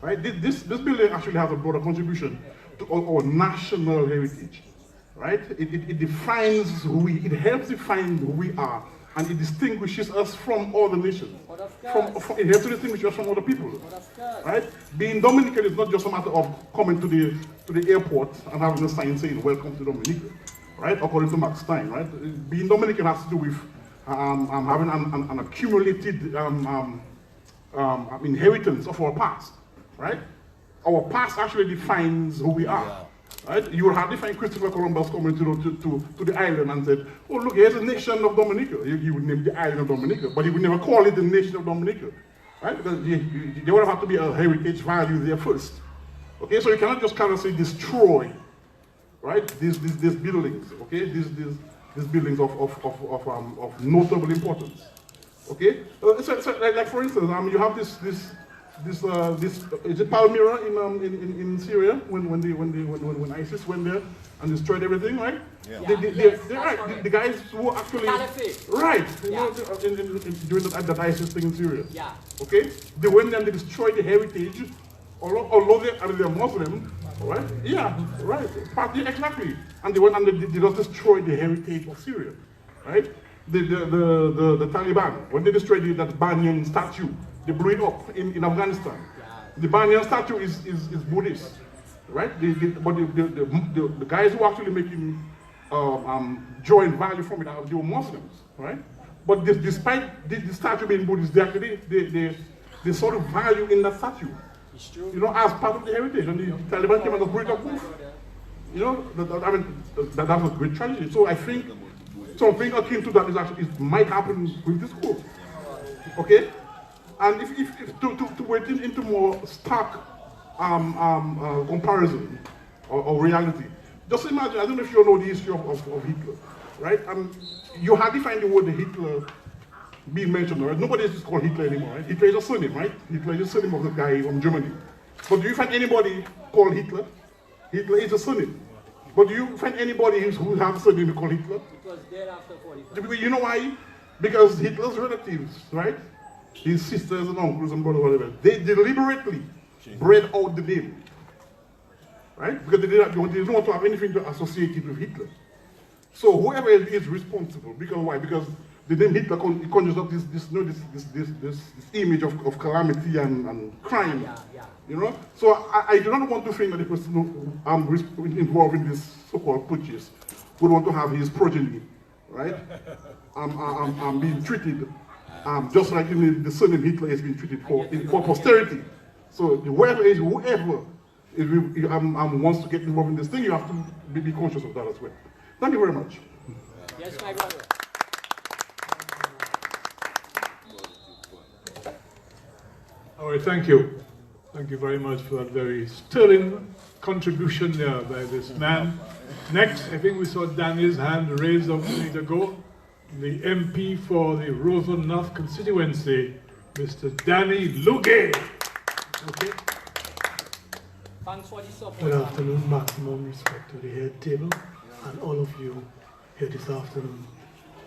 right? This building actually has a broader contribution to our national heritage, right? It defines who it helps define who we are, and it distinguishes us from other nations. It helps to distinguish us from other people, right? Being Dominican is not just a matter of coming to the airport and having a sign saying "Welcome to Dominica," right? According to Max Stein, right? Being Dominican has to do with having an accumulated inheritance of our past, right? Our past actually defines who we are. Right? You will hardly find Christopher Columbus coming to the island and said, "Oh, look, here's the nation of Dominica." He would name the island of Dominica, but he would never call it the nation of Dominica, right? Because there would have to be a heritage value there first. Okay, so you cannot just kind of say destroy, right? These buildings, okay? These buildings of notable importance. Okay, so like for instance, you have this is it Palmyra in Syria when ISIS went there and destroyed everything, right? Yeah. The guys who actually right, you know, during that ISIS thing in Syria. Yeah. Okay, they went there and they destroyed the heritage, although they're Muslim, right? Yeah, right. Exactly. And they went and they just destroyed the heritage of Syria, right? The Taliban, when they destroyed that Banyan statue, they blew it up in Afghanistan. The Banyan statue is Buddhist, right? But the guys who are actually making joint value from it, they were Muslims, right? But despite the statue being Buddhist, they actually they sort of value in that statue, you know, as part of the heritage. And the Taliban came and blew it up. You know, that was a great tragedy. So I think something akin to that is actually might happen with this school. Okay. And if to wait into more stark comparison or reality, just imagine, I don't know if you know the history of Hitler, right? You hardly find the word Hitler being mentioned, right? Nobody is called Hitler anymore, right? Hitler is a surname, right? Hitler is a surname of the guy from Germany. But do you find anybody called Hitler? Hitler is a surname. But do you find anybody who has a surname called Hitler? It was dead after 45. You know why? Because Hitler's relatives, right? His sisters and uncles and brothers, whatever, they deliberately bred out the name, right? Because they didn't want to have anything to associate it with Hitler. So whoever is responsible, because why? Because the name Hitler conjures up this image of calamity and crime, you know. So I do not want to think that the person involved in this so-called purchase would want to have his progeny, right? Being treated. Just like the surname Hitler has been treated for posterity. So whoever wants to get involved in this thing, you have to be conscious of that as well. Thank you very much. Yes, my brother. All right, thank you. Thank you very much for that very sterling contribution there by this man. Next, I think we saw Daniel's hand raised a minute ago. The MP for the Roseland North constituency, Mr. Danny Luge. Okay. Thanks for the support. Good afternoon, maximum respect to the head table and all of you here this afternoon.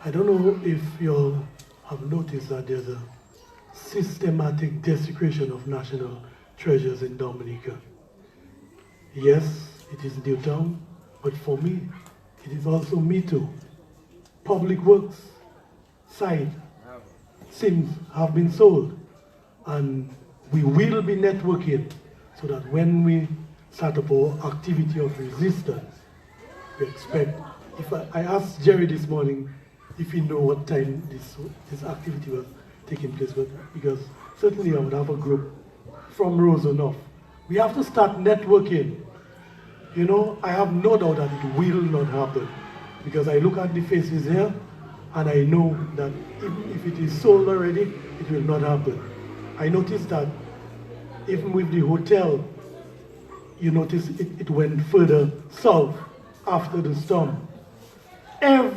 I don't know if you all have noticed that there's a systematic desecration of national treasures in Dominica. Yes, it is Newtown, but for me, it is also me too. Public works site sims have been sold, and we will be networking so that when we start up our activity of resistance, we expect, if I asked Jerry this morning, if he know what time this activity was taking place, but because certainly I would have a group from Rosenhof. We have to start networking. You know, I have no doubt that it will not happen, because I look at the faces here and I know that even if it is sold already, it will not happen. I noticed that even with the hotel, you notice it went further south after the storm. In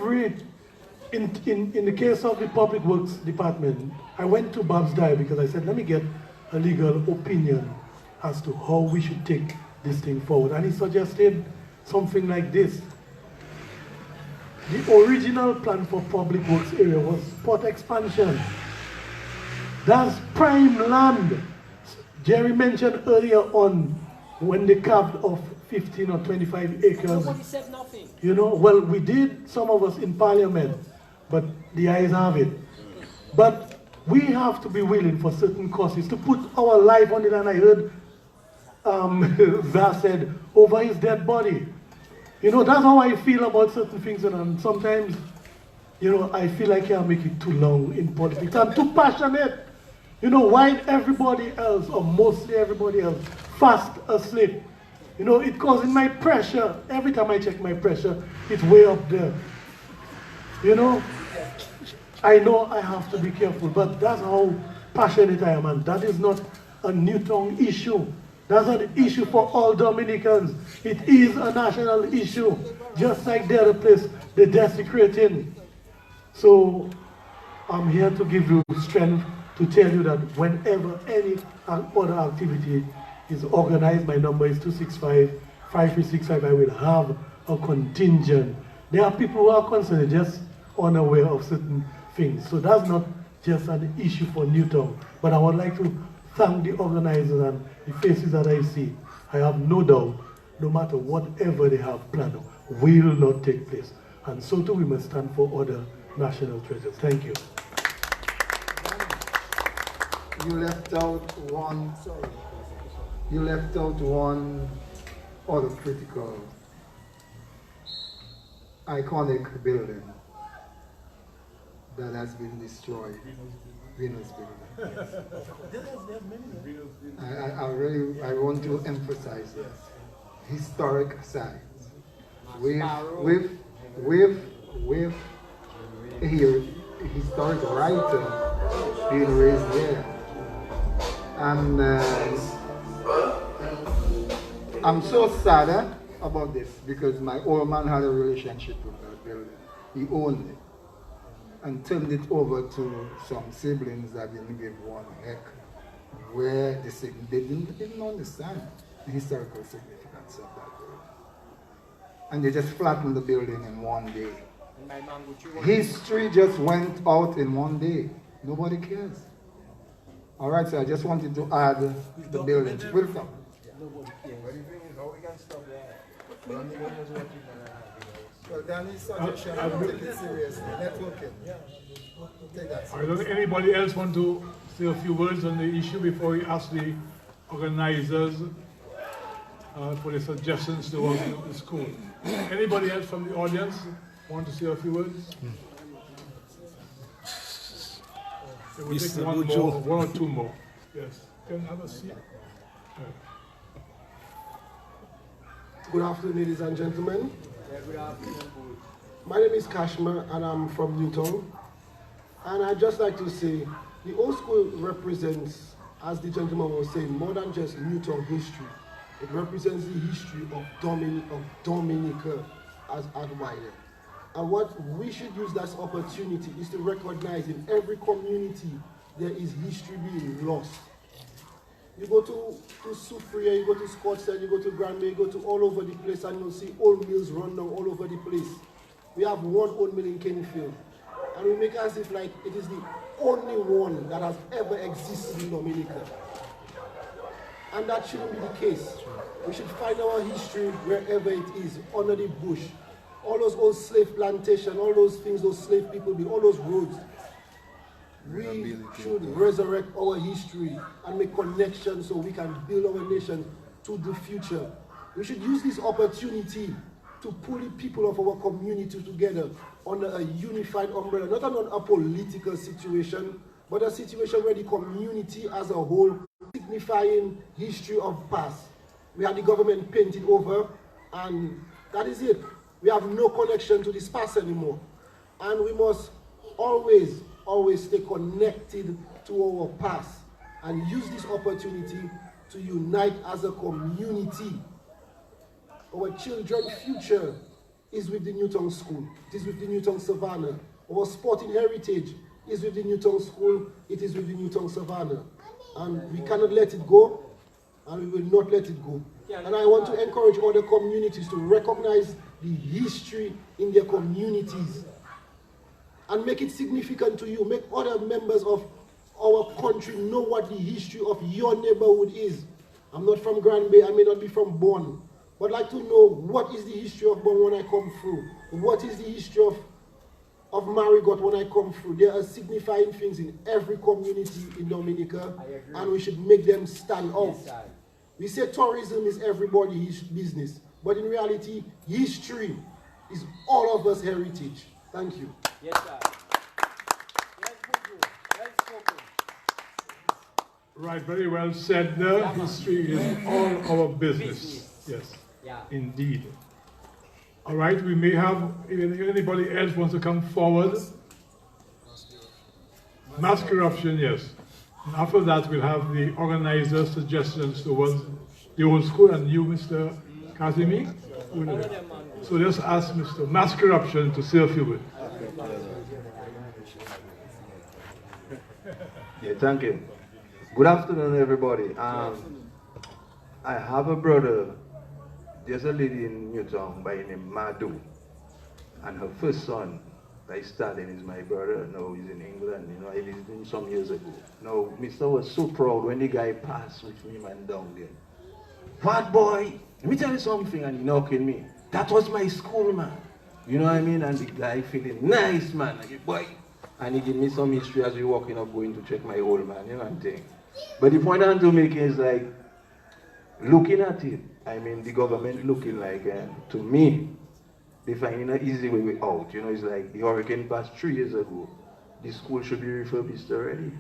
the case of the Public Works Department, I went to Babs Dye because I said, let me get a legal opinion as to how we should take this thing forward. And he suggested something like this. The original plan for Public Works area was port expansion. That's prime land. Jerry mentioned earlier on when they carved off 15 or 25 acres. Nobody said nothing. You know, well, we did, some of us in Parliament, but the eyes have it. But we have to be willing for certain causes to put our life on it, and I heard Zah said, over his dead body. You know, that's how I feel about certain things, and sometimes, you know, I feel I can't make it too long in politics. I'm too passionate. You know, while everybody else, or mostly everybody else, fast asleep. You know, it causes my pressure. Every time I check my pressure, it's way up there. You know, I know I have to be careful, but that's how passionate I am, and that is not a Newtown issue. That's an issue for all Dominicans. It is a national issue, just like the other place they're desecrating. So I'm here to give you strength to tell you that whenever any other activity is organized, my number is 265-5365. I will have a contingent. There are people who are concerned, just unaware of certain things. So that's not just an issue for Newtown. But I would like to thank the organizers and the faces that I see. I have no doubt, no matter whatever they have planned, will not take place. And so too we must stand for other national treasures. Thank you. You left out one other critical, iconic building that has been destroyed. Venus building. I want to emphasize this. Historic sites. With a historic writer being raised there. And I'm so sad about this because my old man had a relationship with that building. He owned it and turned it over to some siblings that didn't give one heck where they didn't understand the historical significance of that building. And they just flattened the building in one day. History just went out in one day. Nobody cares. All right, so I just wanted to add the building. Welcome. Well, Danny's suggestion, I take it seriously. Networking. Take that seriously. Does anybody else want to say a few words on the issue before we ask the organizers for the suggestions to work with the school? Anybody else from the audience want to say a few words? We'll take one or two more. Yes. Can I have a seat? Good afternoon, ladies and gentlemen. Yeah, good afternoon. My name is Kashmir and I'm from Newtown. And I'd just like to say, the old school represents, as the gentleman was saying, more than just Newtown history. It represents the history of Dominica as wider. And what we should use that opportunity is to recognize in every community there is history being lost. You go to Soufriere, you go to Scottsdale, you go to Granby, you go to all over the place and you'll see old mills run down all over the place. We have one old mill in Kennyfield. And we make as if like it is the only one that has ever existed in Dominica. And that shouldn't be the case. We should find our history wherever it is, under the bush. All those old slave plantations, all those things those slave people did, all those roads. We should resurrect our history and make connections so we can build our nation to the future. We should use this opportunity to pull the people of our community together under a unified umbrella, not on a political situation, but a situation where the community as a whole, signifying history of past. We had the government painted over, and that is it. We have no connection to this past anymore. And we must always stay connected to our past and use this opportunity to unite as a community. Our children's future is with the Newtown School. It is with the Newtown Savannah. Our sporting heritage is with the Newtown School. It is with the Newtown Savannah. And we cannot let it go, and we will not let it go. And I want to encourage other communities to recognize the history in their communities and make it significant to you. Make other members of our country know what the history of your neighborhood is. I'm not from Grand Bay, I may not be from Bonn, but I'd like to know what is the history of Bonn when I come through. What is the history of Marigot when I come through. There are signifying things in every community in Dominica, and we should make them stand out. Yes, we say tourism is everybody's business, but in reality, history is all of us heritage. Thank you. Yes, sir. Well spoken. Right, very well said there. History is all our business. Yes, yeah. Indeed. All right, we may have, if anybody else wants to come forward. Mass corruption, yes. And after that, we'll have the organizers' suggestions towards the old school and you, Mr. Kazimi. So just ask Mr. Mass corruption to serve you with. Yeah, thank you. Good afternoon, everybody. I have a brother. There's a lady in Newtown by the name Madu, and her first son, by Stalin, is my brother. Now he's in England. You know, I visited him some years ago. Now, Mr. was so proud when the guy passed with me, man, down there. What boy? Let me tell you something, and he knocking me. That was my school, man. You know what I mean? And the guy feeling nice, man. Like, boy. And he gave me some history as we walking up, going to check my old man, you know what I'm saying? But the point I want to make is like, looking at it, I mean, the government looking like, to me, they finding an easy way out. You know, it's like the hurricane passed 3 years ago. The school should be refurbished already.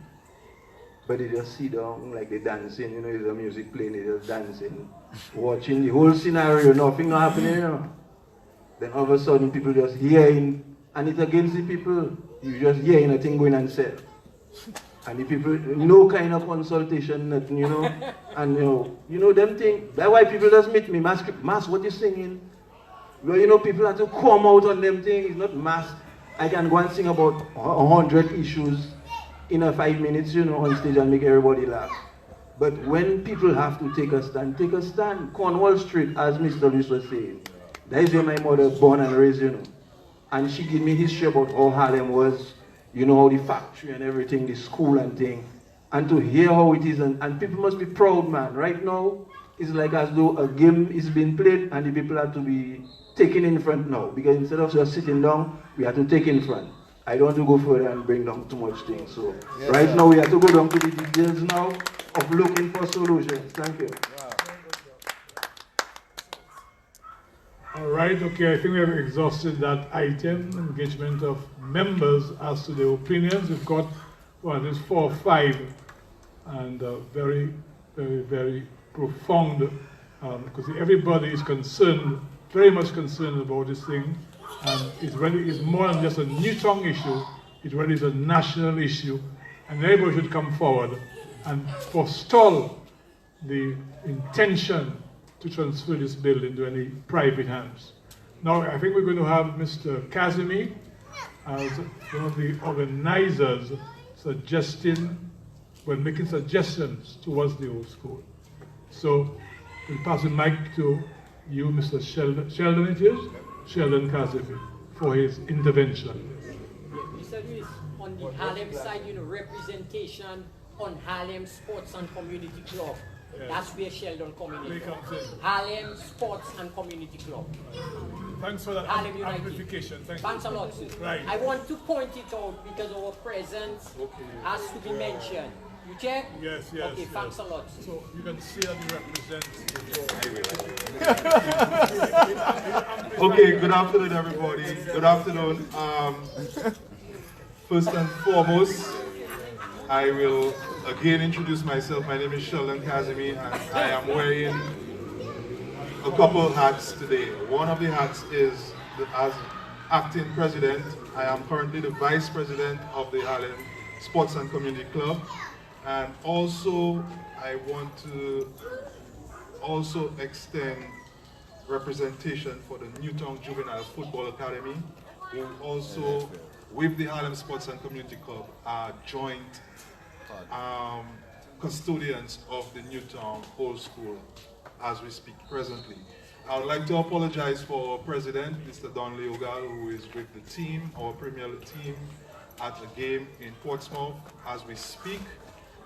But they just sit down, like they dancing, you know, there's a music playing, they just dancing, watching the whole scenario, nothing happening, you know. Then all of a sudden, people just hearing, and it's against the people. You just hearing a thing going on set. And the people, no kind of consultation, nothing, you know. And you know them thing. That's why people just meet me, Mass, what you singing? Well, you know, people have to come out on them things. It's not Mass. I can go and sing about 100 issues in a 5 minutes, you know, on stage and make everybody laugh. But when people have to take a stand, take a stand. Cornwall Street, as Mr. Lewis was saying, that is where my mother born and raised, you know. And she gave me history about how Harlem was, you know, how the factory and everything, the school and thing. And to hear how it is, and people must be proud, man. Right now, it's like as though a game is being played and the people have to be taken in front now. Because instead of just sitting down, we have to take in front. I don't want to go further and bring down too much things. So yes, right now, we have to go down to the details now of looking for solutions. Thank you. All right, okay, I think we have exhausted that item, engagement of members as to their opinions. We've got, well, there's 4 or 5, and very, very, very profound, because everybody is concerned, very much concerned about this thing, and it's more than just a Newtown issue, it really is a national issue, and everybody should come forward and forestall the intention to transfer this building to any private hands. Now, I think we're going to have Mr. Kazimi as one of the organizers making suggestions towards the old school. So, we'll pass the mic to you, Mr. Sheldon it is? Sheldon Kazimi, for his intervention. Yeah, Mr. Lewis, on the Harlem side, you know, representation on Harlem Sports and Community Club. Yeah. That's where Sheldon comes in. Harlem Sports and Community Club. Thanks for that amplification. Thanks a lot, sir. Right. I want to point it out because our presence has to be mentioned. You check? Yes, yes. Okay, yes. thanks a lot. So you can see that you represent Okay, good afternoon, everybody. Good afternoon. First and foremost, I will again introduce myself. My name is Sheldon Kazimi, and I am wearing a couple of hats today. One of the hats is as acting president. I am currently the vice president of the Harlem Sports and Community Club. And also, I want to also extend representation for the Newtown Juvenile Football Academy, who also, with the Harlem Sports and Community Club, are joint custodians of the Newtown Old School as we speak presently. I would like to apologize for our president, Mr. Don Leogal, who is with the team, our Premier League team, at a game in Portsmouth as we speak.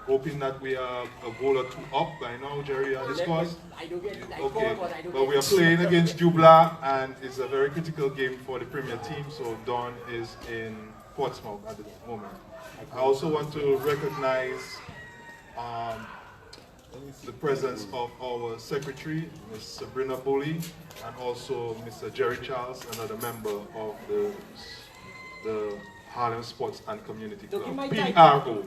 Hoping that we are a goal or two up by now, Jerry, I discussed. I don't get it. Okay, but we are playing against Jubla, and it's a very critical game for the Premier team, so Don is in Portsmouth at the moment. I also want to recognize the presence of our secretary, Ms. Sabrina Bully, and also Mr. Jerry Charles, another member of the Harlem Sports and Community Club. PRO,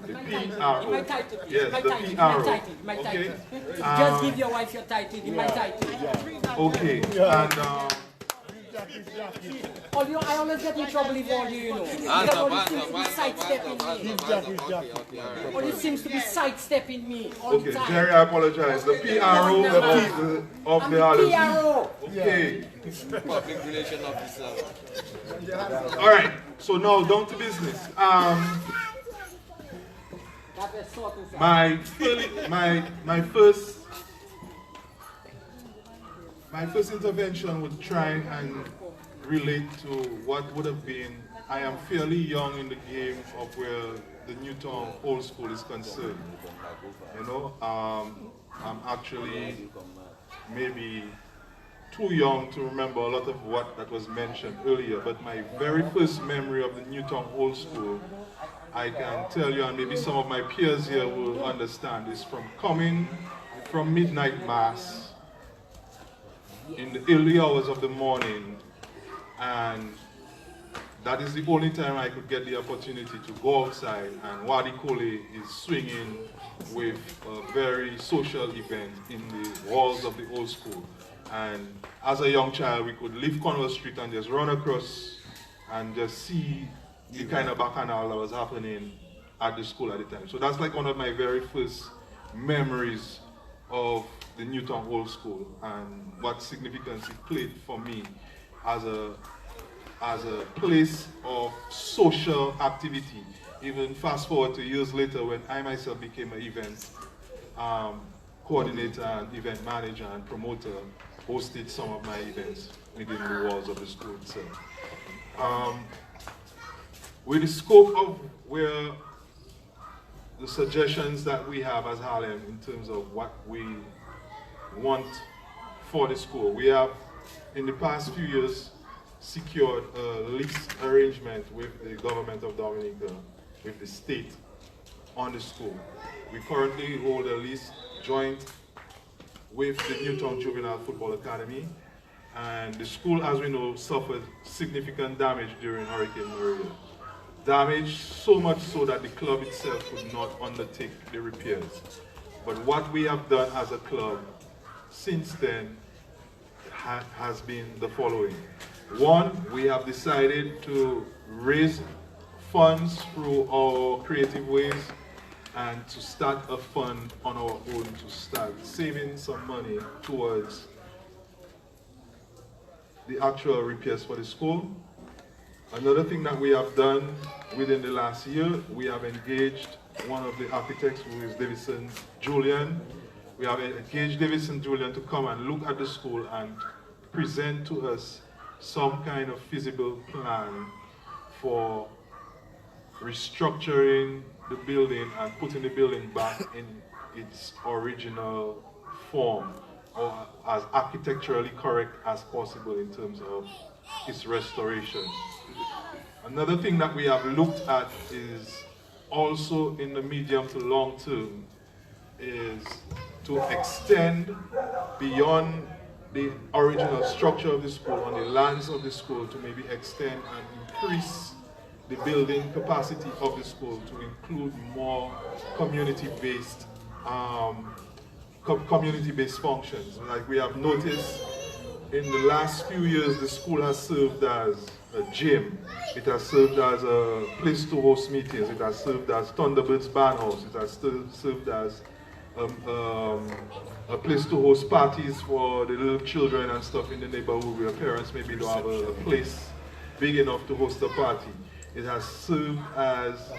the PRO. Yes, the PRO. Okay. Just give your wife your title, my title. Okay, and I always get in trouble with all you know. Because all seems to be sidestepping me. All it seems to be sidestepping me all the time. Jerry, I apologize. The PRO of the Harlem. PRO. Okay. Public relation officer. All right. So now down to business. My first intervention would try and relate to what would have been. I am fairly young in the game of where the Newtown Old School is concerned. You know, I'm actually maybe too young to remember a lot of what that was mentioned earlier, but my very first memory of the Newtown Old School, I can tell you, and maybe some of my peers here will understand, is from coming from midnight mass in the early hours of the morning, and that is the only time I could get the opportunity to go outside, and Wadi Kole is swinging with a very social event in the walls of the old school. And as a young child, we could leave Cornwall Street and just run across and just see the kind of bacchanal that was happening at the school at the time. So that's like one of my very first memories of the Newtown Old School and what significance it played for me as a place of social activity. Even fast forward to years later when I myself became an event coordinator and event manager and promoter, hosted some of my events within the walls of the school itself. With the scope of where the suggestions that we have as Harlem in terms of what we want for the school, we have in the past few years secured a lease arrangement with the government of Dominica, with the state on the school. We currently hold a lease joint with the Newtown Juvenile Football Academy, and the school, as we know, suffered significant damage during Hurricane Maria. Damage so much so that the club itself could not undertake the repairs. But what we have done as a club since then has been the following. One, we have decided to raise funds through our creative ways and to start a fund on our own to start saving some money towards the actual repairs for the school. Another thing that we have done within the last year, we have engaged one of the architects, who is Davidson Julian. We have engaged Davidson Julian to come and look at the school and present to us some kind of feasible plan for restructuring the building and putting the building back in its original form, or as architecturally correct as possible in terms of its restoration. Another thing that we have looked at is also in the medium to long term is to extend beyond the original structure of the school, on the lands of the school, to maybe extend and increase the building capacity of the school to include more community-based functions. Like we have noticed in the last few years, the school has served as a gym. It has served as a place to host meetings. It has served as Thunderbirds Band House. It has still served as a place to host parties for the little children and stuff in the neighborhood where parents maybe don't have a place big enough to host a party. It has served as,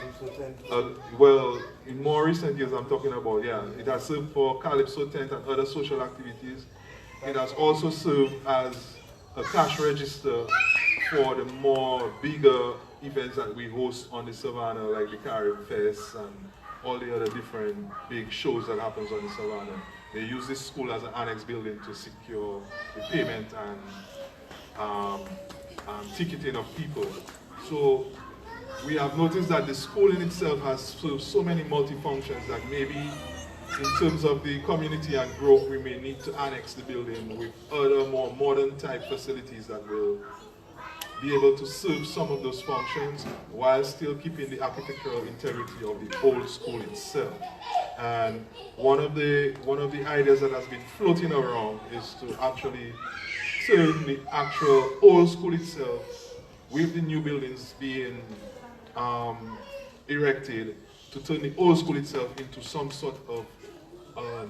well, in more recent years I'm talking about, yeah, it has served for Calypso tent and other social activities. It has also served as a cash register for the more bigger events that we host on the Savannah, like the Carib Fest and all the other different big shows that happens on the Savannah. They use this school as an annex building to secure the payment and ticketing of people. So we have noticed that the school in itself has served so many multifunctions that maybe in terms of the community and growth, we may need to annex the building with other more modern type facilities that will be able to serve some of those functions while still keeping the architectural integrity of the old school itself. And one of the ideas that has been floating around is to actually turn the actual old school itself, with the new buildings being erected, to turn the old school itself into some sort of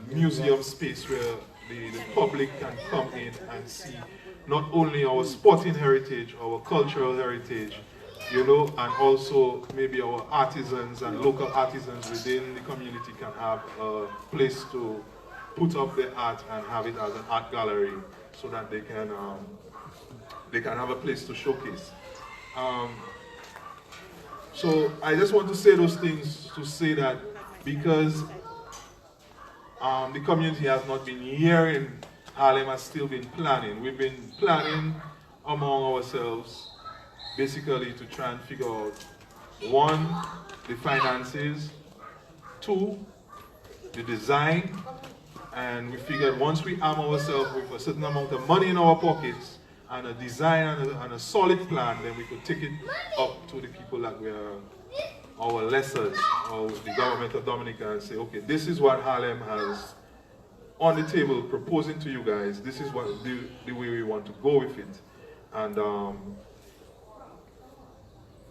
museum space where the public can come in and see not only our sporting heritage, our cultural heritage, you know, and also maybe our artisans and local artisans within the community can have a place to put up their art and have it as an art gallery so that they can have a place to showcase. So I just want to say those things to say that because the community has not been hearing, Harlem has still been planning. We've been planning among ourselves basically to try and figure out, one, the finances, two, the design, and we figured once we arm ourselves with a certain amount of money in our pockets and a design and a solid plan, then we could take it up to the people that were our lessers, or the government of Dominica, and say, okay, this is what Harlem has on the table proposing to you guys. This is what the way we want to go with it. And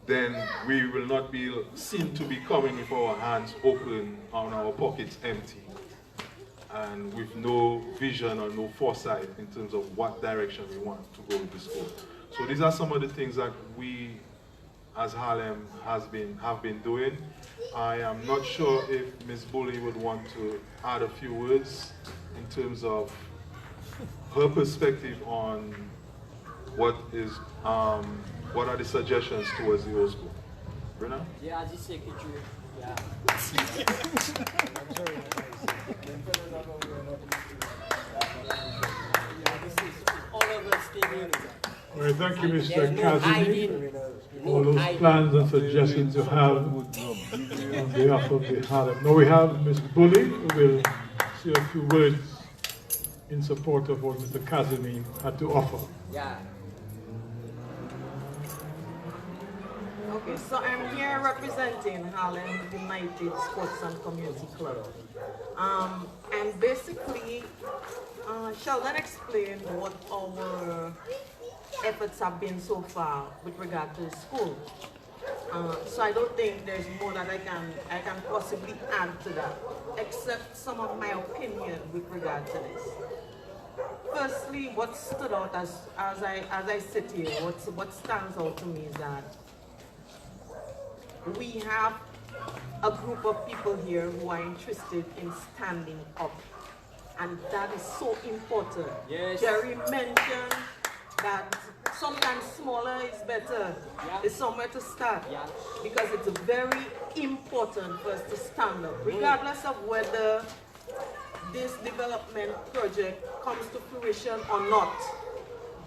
then we will not be seen to be coming with our hands open and our pockets empty, and with no vision or no foresight in terms of what direction we want to go with the school. So these are some of the things that we as Harlem have been doing. I am not sure if Ms. Bully would want to add a few words in terms of her perspective on what are the suggestions towards the old school. Bruna? Yeah, as the secretary. Yeah. All of us staying. All right, thank you, Mr. Cassidy. All those plans and suggestions you have on behalf of the Harlem. Now we have Ms. Bully, who will say a few words in support of what Mr. Cassidy had to offer. Yeah. Okay, so I'm here representing Harlem United Sports and Community Club. And basically, Sheldon explained what our efforts have been so far with regard to the school. So I don't think there's more that I can possibly add to that, except some of my opinion with regard to this. Firstly, what stood out as I sit here, what stands out to me is that we have a group of people here who are interested in standing up, and that is so important. Yes. Jerry mentioned that sometimes smaller is better. Yeah. It's somewhere to start. Yeah. Because it's very important for us to stand up, regardless of whether this development project comes to fruition or not.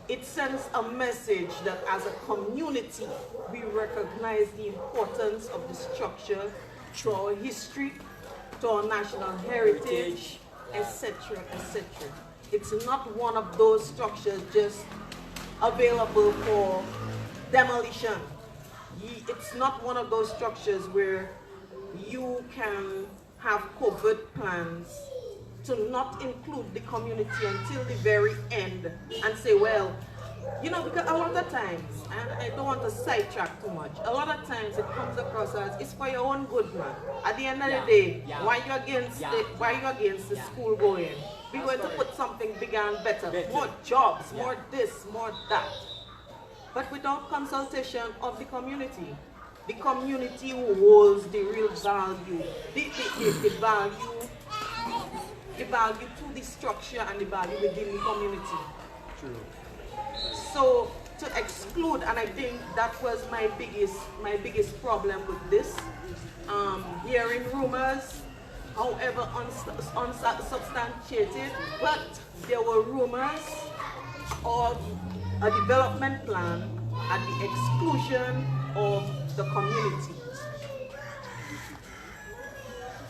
It sends a message that as a community, we recognize the importance of the structure to our history, to our national heritage, etc., etc. It's not one of those structures just available for demolition. It's not one of those structures where you can have covert plans to not include the community until the very end and say, well, you know, because a lot of times, and I don't want to sidetrack too much, a lot of times it comes across as it's for your own good, man. At the end of the day, why you against the school going? We're going to put something bigger and better. More jobs, more this, more that. But without consultation of the community who holds the real value, the value to the structure and the value within the community. True. So to exclude, and I think that was my biggest problem with this, hearing rumors, however unsubstantiated, but there were rumors of a development plan at the exclusion of the community.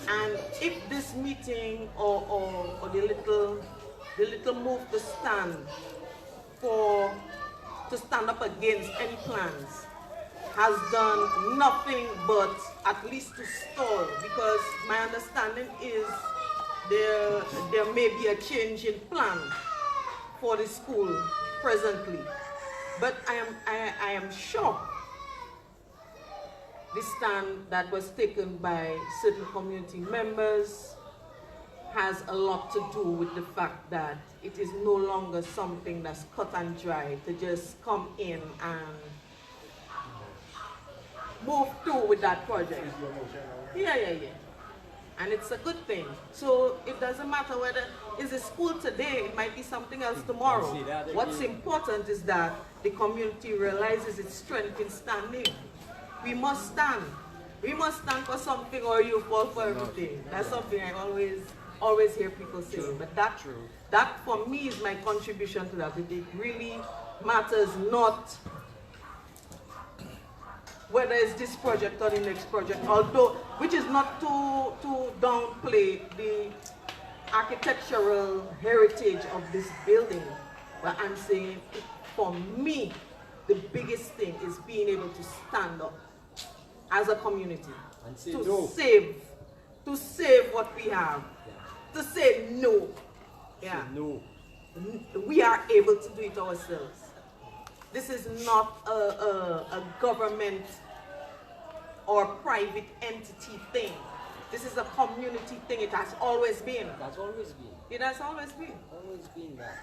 And if this meeting or the little move to stand up against any plans has done nothing but at least to stall, because my understanding is there may be a change in plan for the school presently. But I am shocked the stand that was taken by certain community members has a lot to do with the fact that it is no longer something that's cut and dry to just come in and move through with that project. Yeah. And it's a good thing. So it doesn't matter whether it's a school today, it might be something else tomorrow. What's important is that the community realizes its strength in standing. We must stand. We must stand for something, or you fall for everything. That's something I always hear people say. But that for me is my contribution to that. It really matters not whether it's this project or the next project, although, which is not to downplay the architectural heritage of this building. But I'm saying, for me, the biggest thing is being able to stand up as a community to save what we have, to say no. Yeah. No. We are able to do it ourselves. This is not a government or private entity thing. This is a community thing. It has always been. It has always been. It has always been. Always been that.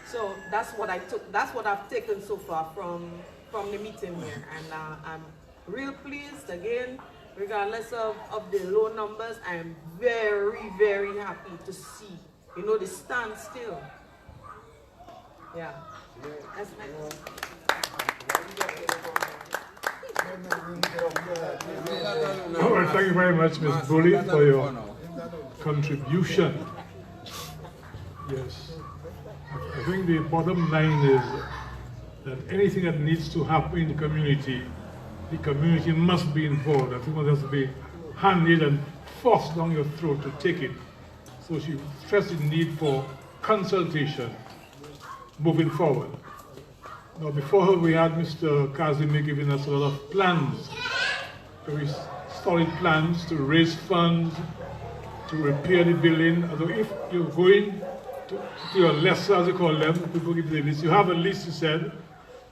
So that's what I've taken so far from the meeting here, and I'm real pleased. Again, regardless of the low numbers, I am very, very happy to see, you know, the standstill. Yeah. That's nice. All right, thank you very much, Ms. Bully, for your contribution. Yes. I think the bottom line is that anything that needs to happen in the community must be involved. I think it has to be handed and forced down your throat to take it. So she stressed the need for consultation moving forward. Now, before her, we had Mr. Kazimi giving us a lot of plans, very solid plans to raise funds, to repair the building. So if you're going to your lesser, as you call them, people give you the list. You have a list, you said,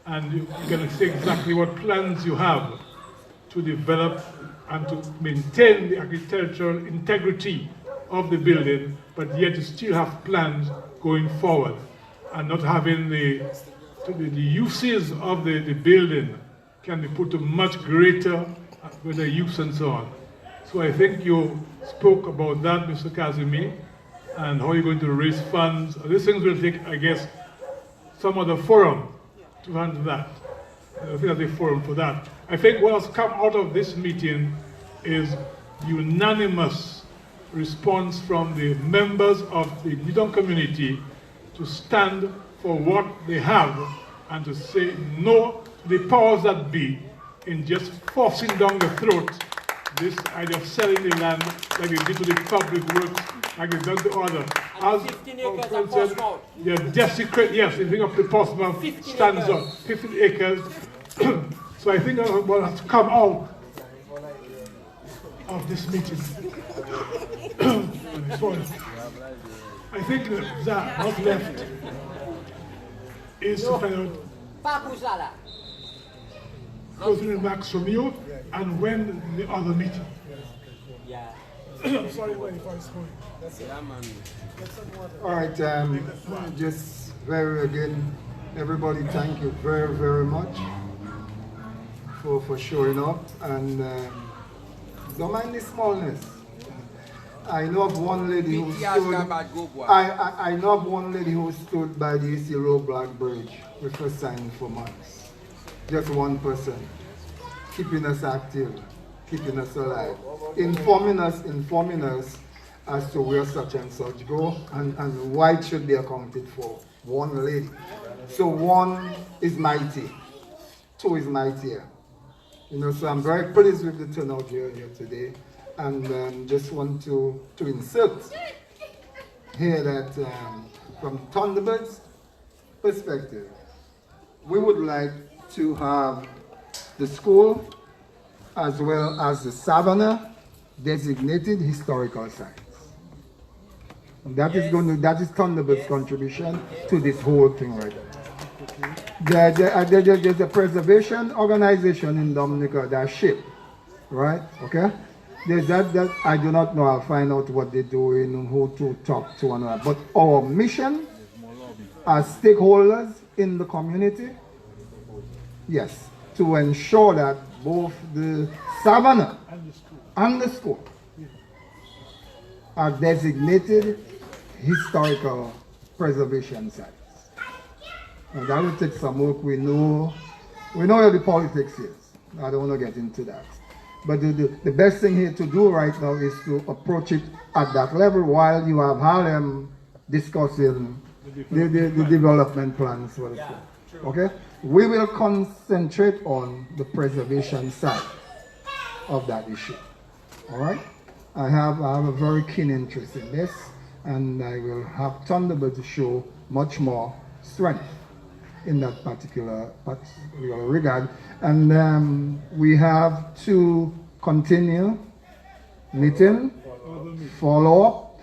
and you can say exactly what plans you have to develop and to maintain the architectural integrity of the building, but yet you still have plans going forward, and not having the uses of the building can be put to much greater with the use and so on. So I think you spoke about that, Mr. Kazimi, and how you're going to raise funds. These things will take, I guess, some other forum to handle that. I think there's a forum for that. I think what has come out of this meeting is unanimous response from the members of the Newtown community to stand for what they have and to say no to the powers that be in just forcing down the throat this idea of selling the land like they did to the public works, like they've done to other. As 15 acres friend at said, Portsmouth. they're desecrate, yes, the thing of the Portsmouth 15 stands acres. up, 15 acres. So I think what has come out of this meeting, I think that what's left is to find out Pakuzala. closing remarks from you and when the other meeting. Yeah. I'm sorry, wait, if I was going. All right, just again, everybody, thank you very, very much for showing up, and don't mind the smallness. I know of one lady who stood. I know of one lady who stood by the AC Road Bridge with her sign for months. Just one person, keeping us active, keeping us alive, informing us as to where such and such go and why it should be accounted for. One lady. So one is mighty, two is mightier. You know, so I'm very pleased with the turnout here today, and just want to insert here that from Thunderbird's perspective, we would like to have the school as well as the Savannah designated historical sites. And that is Thunderbird's contribution to this whole thing right there. There's a preservation organization in Dominica, that SHIP, right? Okay? There's that I do not know. I'll find out what they're doing and who to talk to and all that. But our mission as stakeholders in the community, yes, to ensure that both the Savannah and the school are designated historical preservation sites. And that will take some work. We know where the politics is. I don't want to get into that. But the best thing here to do right now is to approach it at that level while you have Harlem discussing the development plans for the school. Okay? We will concentrate on the preservation side of that issue. All right? I have a very keen interest in this, and I will have Thunderbird to show much more strength in that particular regard. And we have to continue meeting, follow up.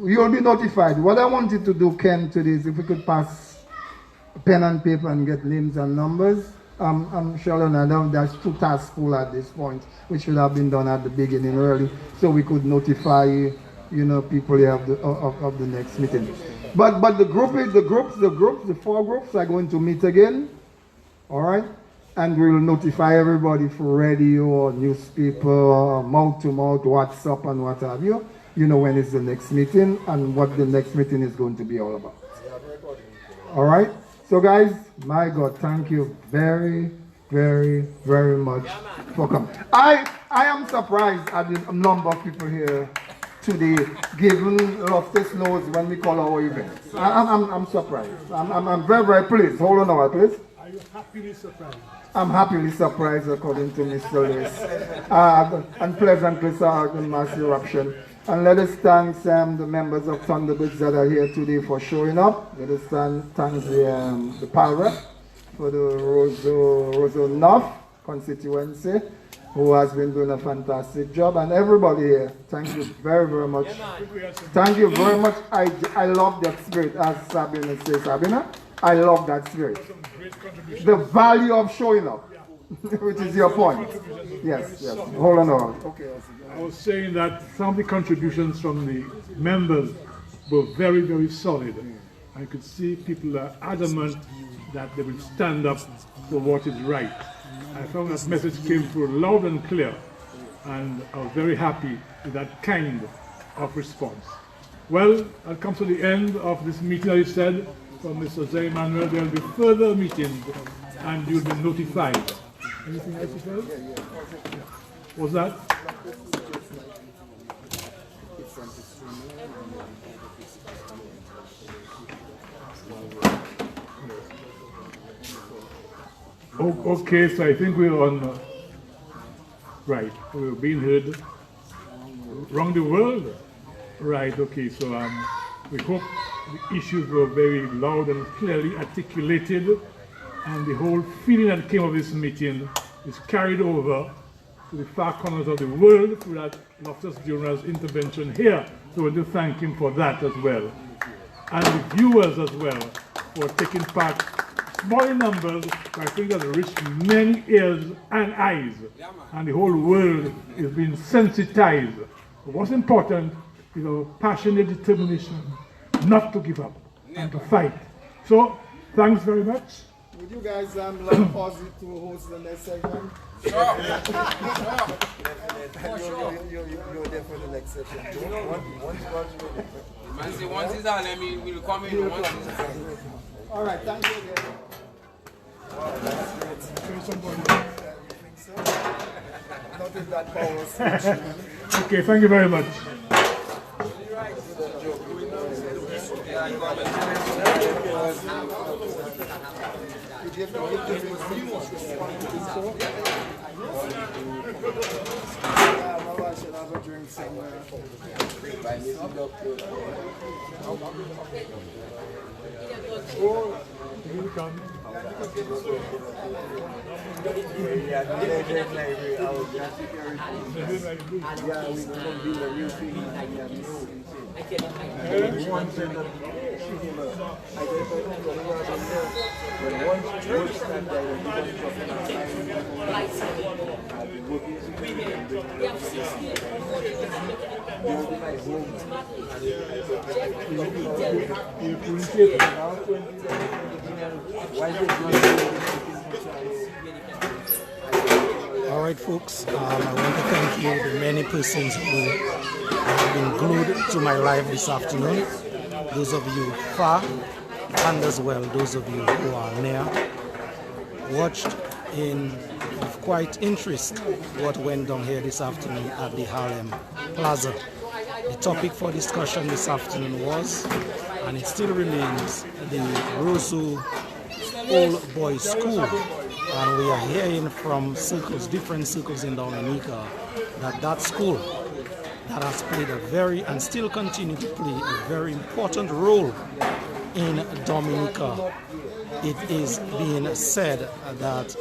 You'll be notified. What I wanted to do, Ken, today is if we could pass pen and paper and get names and numbers. Sheldon, I know there's 2 tasks full at this point, which should have been done at the beginning early, so we could notify people here of the next meeting. But the 4 groups are going to meet again, all right? And we will notify everybody for radio or newspaper, mouth-to-mouth, WhatsApp, and what have you. You know when is the next meeting and what the next meeting is going to be all about. All right? So guys, my God, thank you very, very, very much for coming. I am surprised at the number of people here today, given Loftus knows when we call our events. I'm surprised. I'm very, very pleased. Hold on a while, please. Are you happily surprised? I'm happily surprised, according to Mr. Lewis. And pleasantly so, mass eruption. And let us thank the members of Thunderbirds that are here today for showing up. Let us thank the PALREP for the Roseau North constituency, who has been doing a fantastic job. And everybody here, thank you very, very much. Thank you very much. I love that spirit, as Sabina says. Sabina, I love that spirit. The value of showing up, which is your point. Yes. Hold on. Okay. I was saying that some of the contributions from the members were very, very solid. I could see people are adamant that they will stand up for what is right. I found that message came through loud and clear, and I was very happy with that kind of response. Well, that comes to the end of this meeting, as I said, from Mr. Jose Manuel. There will be further meetings, and you'll be notified. Anything else to say? What's that? Okay, so I think we're on Right. We're being heard around the world. Right. Okay. So we hope the issues were very loud and clearly articulated, and the whole feeling that came of this meeting is carried over to the far corners of the world through that Loftus Journal's intervention here. So we want to thank him for that as well. And the viewers as well for taking part. Small in numbers, but I think that reached many ears and eyes. And the whole world is being sensitized. But what's important is our passionate determination not to give up and to fight. So, thanks very much. Would you guys like Ozzy to host the next segment? Sure. You're there for the next session. Once he's on, we'll come in. All right, thank you again. Notice that power switch. Okay, thank you very much. I should have a drink somewhere. You come. All right, folks, I want to thank you, the many persons who have been glued to my live this afternoon. Those of you far, and as well those of you who are near, watched in with quite interest what went down here this afternoon at the Harlem Plaza. The topic for discussion this afternoon was, and it still remains, the Roseau Old Boys School. And we are hearing from circles, different circles in Dominica, that school that has played a very, and still continue to play a very important role in Dominica. It is being said that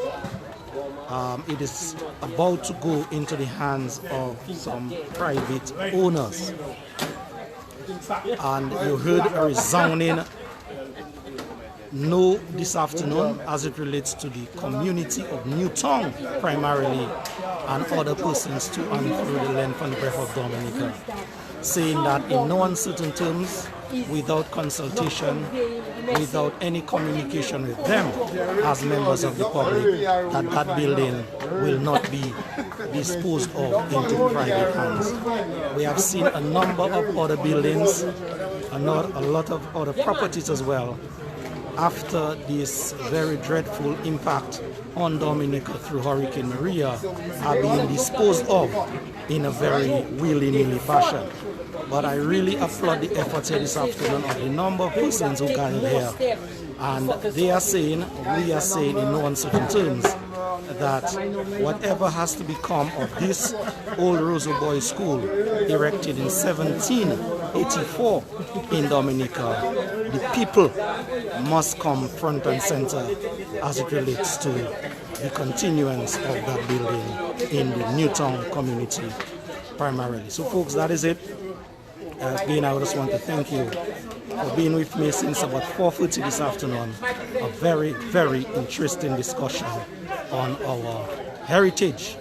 it is about to go into the hands of some private owners. And you heard a resounding no this afternoon as it relates to the community of Newtown primarily, and other persons to and through the length and breadth of Dominica, saying that in no uncertain terms, without consultation, without any communication with them as members of the public, that building will not be disposed of into private hands. We have seen a number of other buildings, a lot of other properties as well, after this very dreadful impact on Dominica through Hurricane Maria, are being disposed of in a very willy-nilly fashion. But I really applaud the efforts here this afternoon of the number of persons who gathered here. And they are saying, we are saying in no uncertain terms, that whatever has to become of this old Roseau Boys School, erected in 1784 in Dominica, the people must come front and center as it relates to the continuance of that building in the Newtown community primarily. So folks, that is it. Again, I just want to thank you for being with me since about 4:30 this afternoon. A very, very interesting discussion on our heritage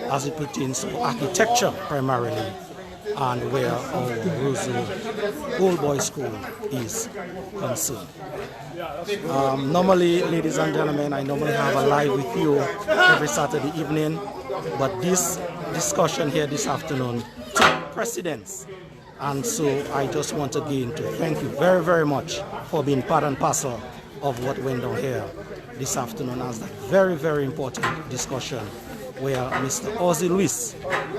as it pertains to architecture primarily, and where our Roseau Old Boys School is concerned. Normally, ladies and gentlemen, I normally have a live with you every Saturday evening, but this discussion here this afternoon took precedence. And so I just want again to thank you very, very much for being part and parcel of what went on here this afternoon as that very, very important discussion where Mr. Ozzy Lewis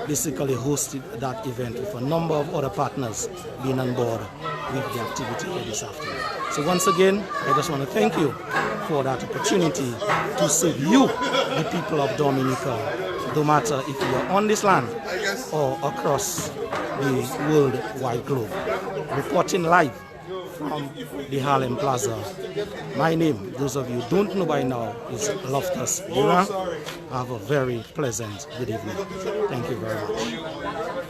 basically hosted that event with a number of other partners being on board with the activity here this afternoon. So once again, I just want to thank you for that opportunity to serve you, the people of Dominica, no matter if you're on this land or across the worldwide globe. Reporting live from the Harlem Plaza. My name, those of you who don't know by now, is Loftus Ira. Have a very pleasant good evening. Thank you very much.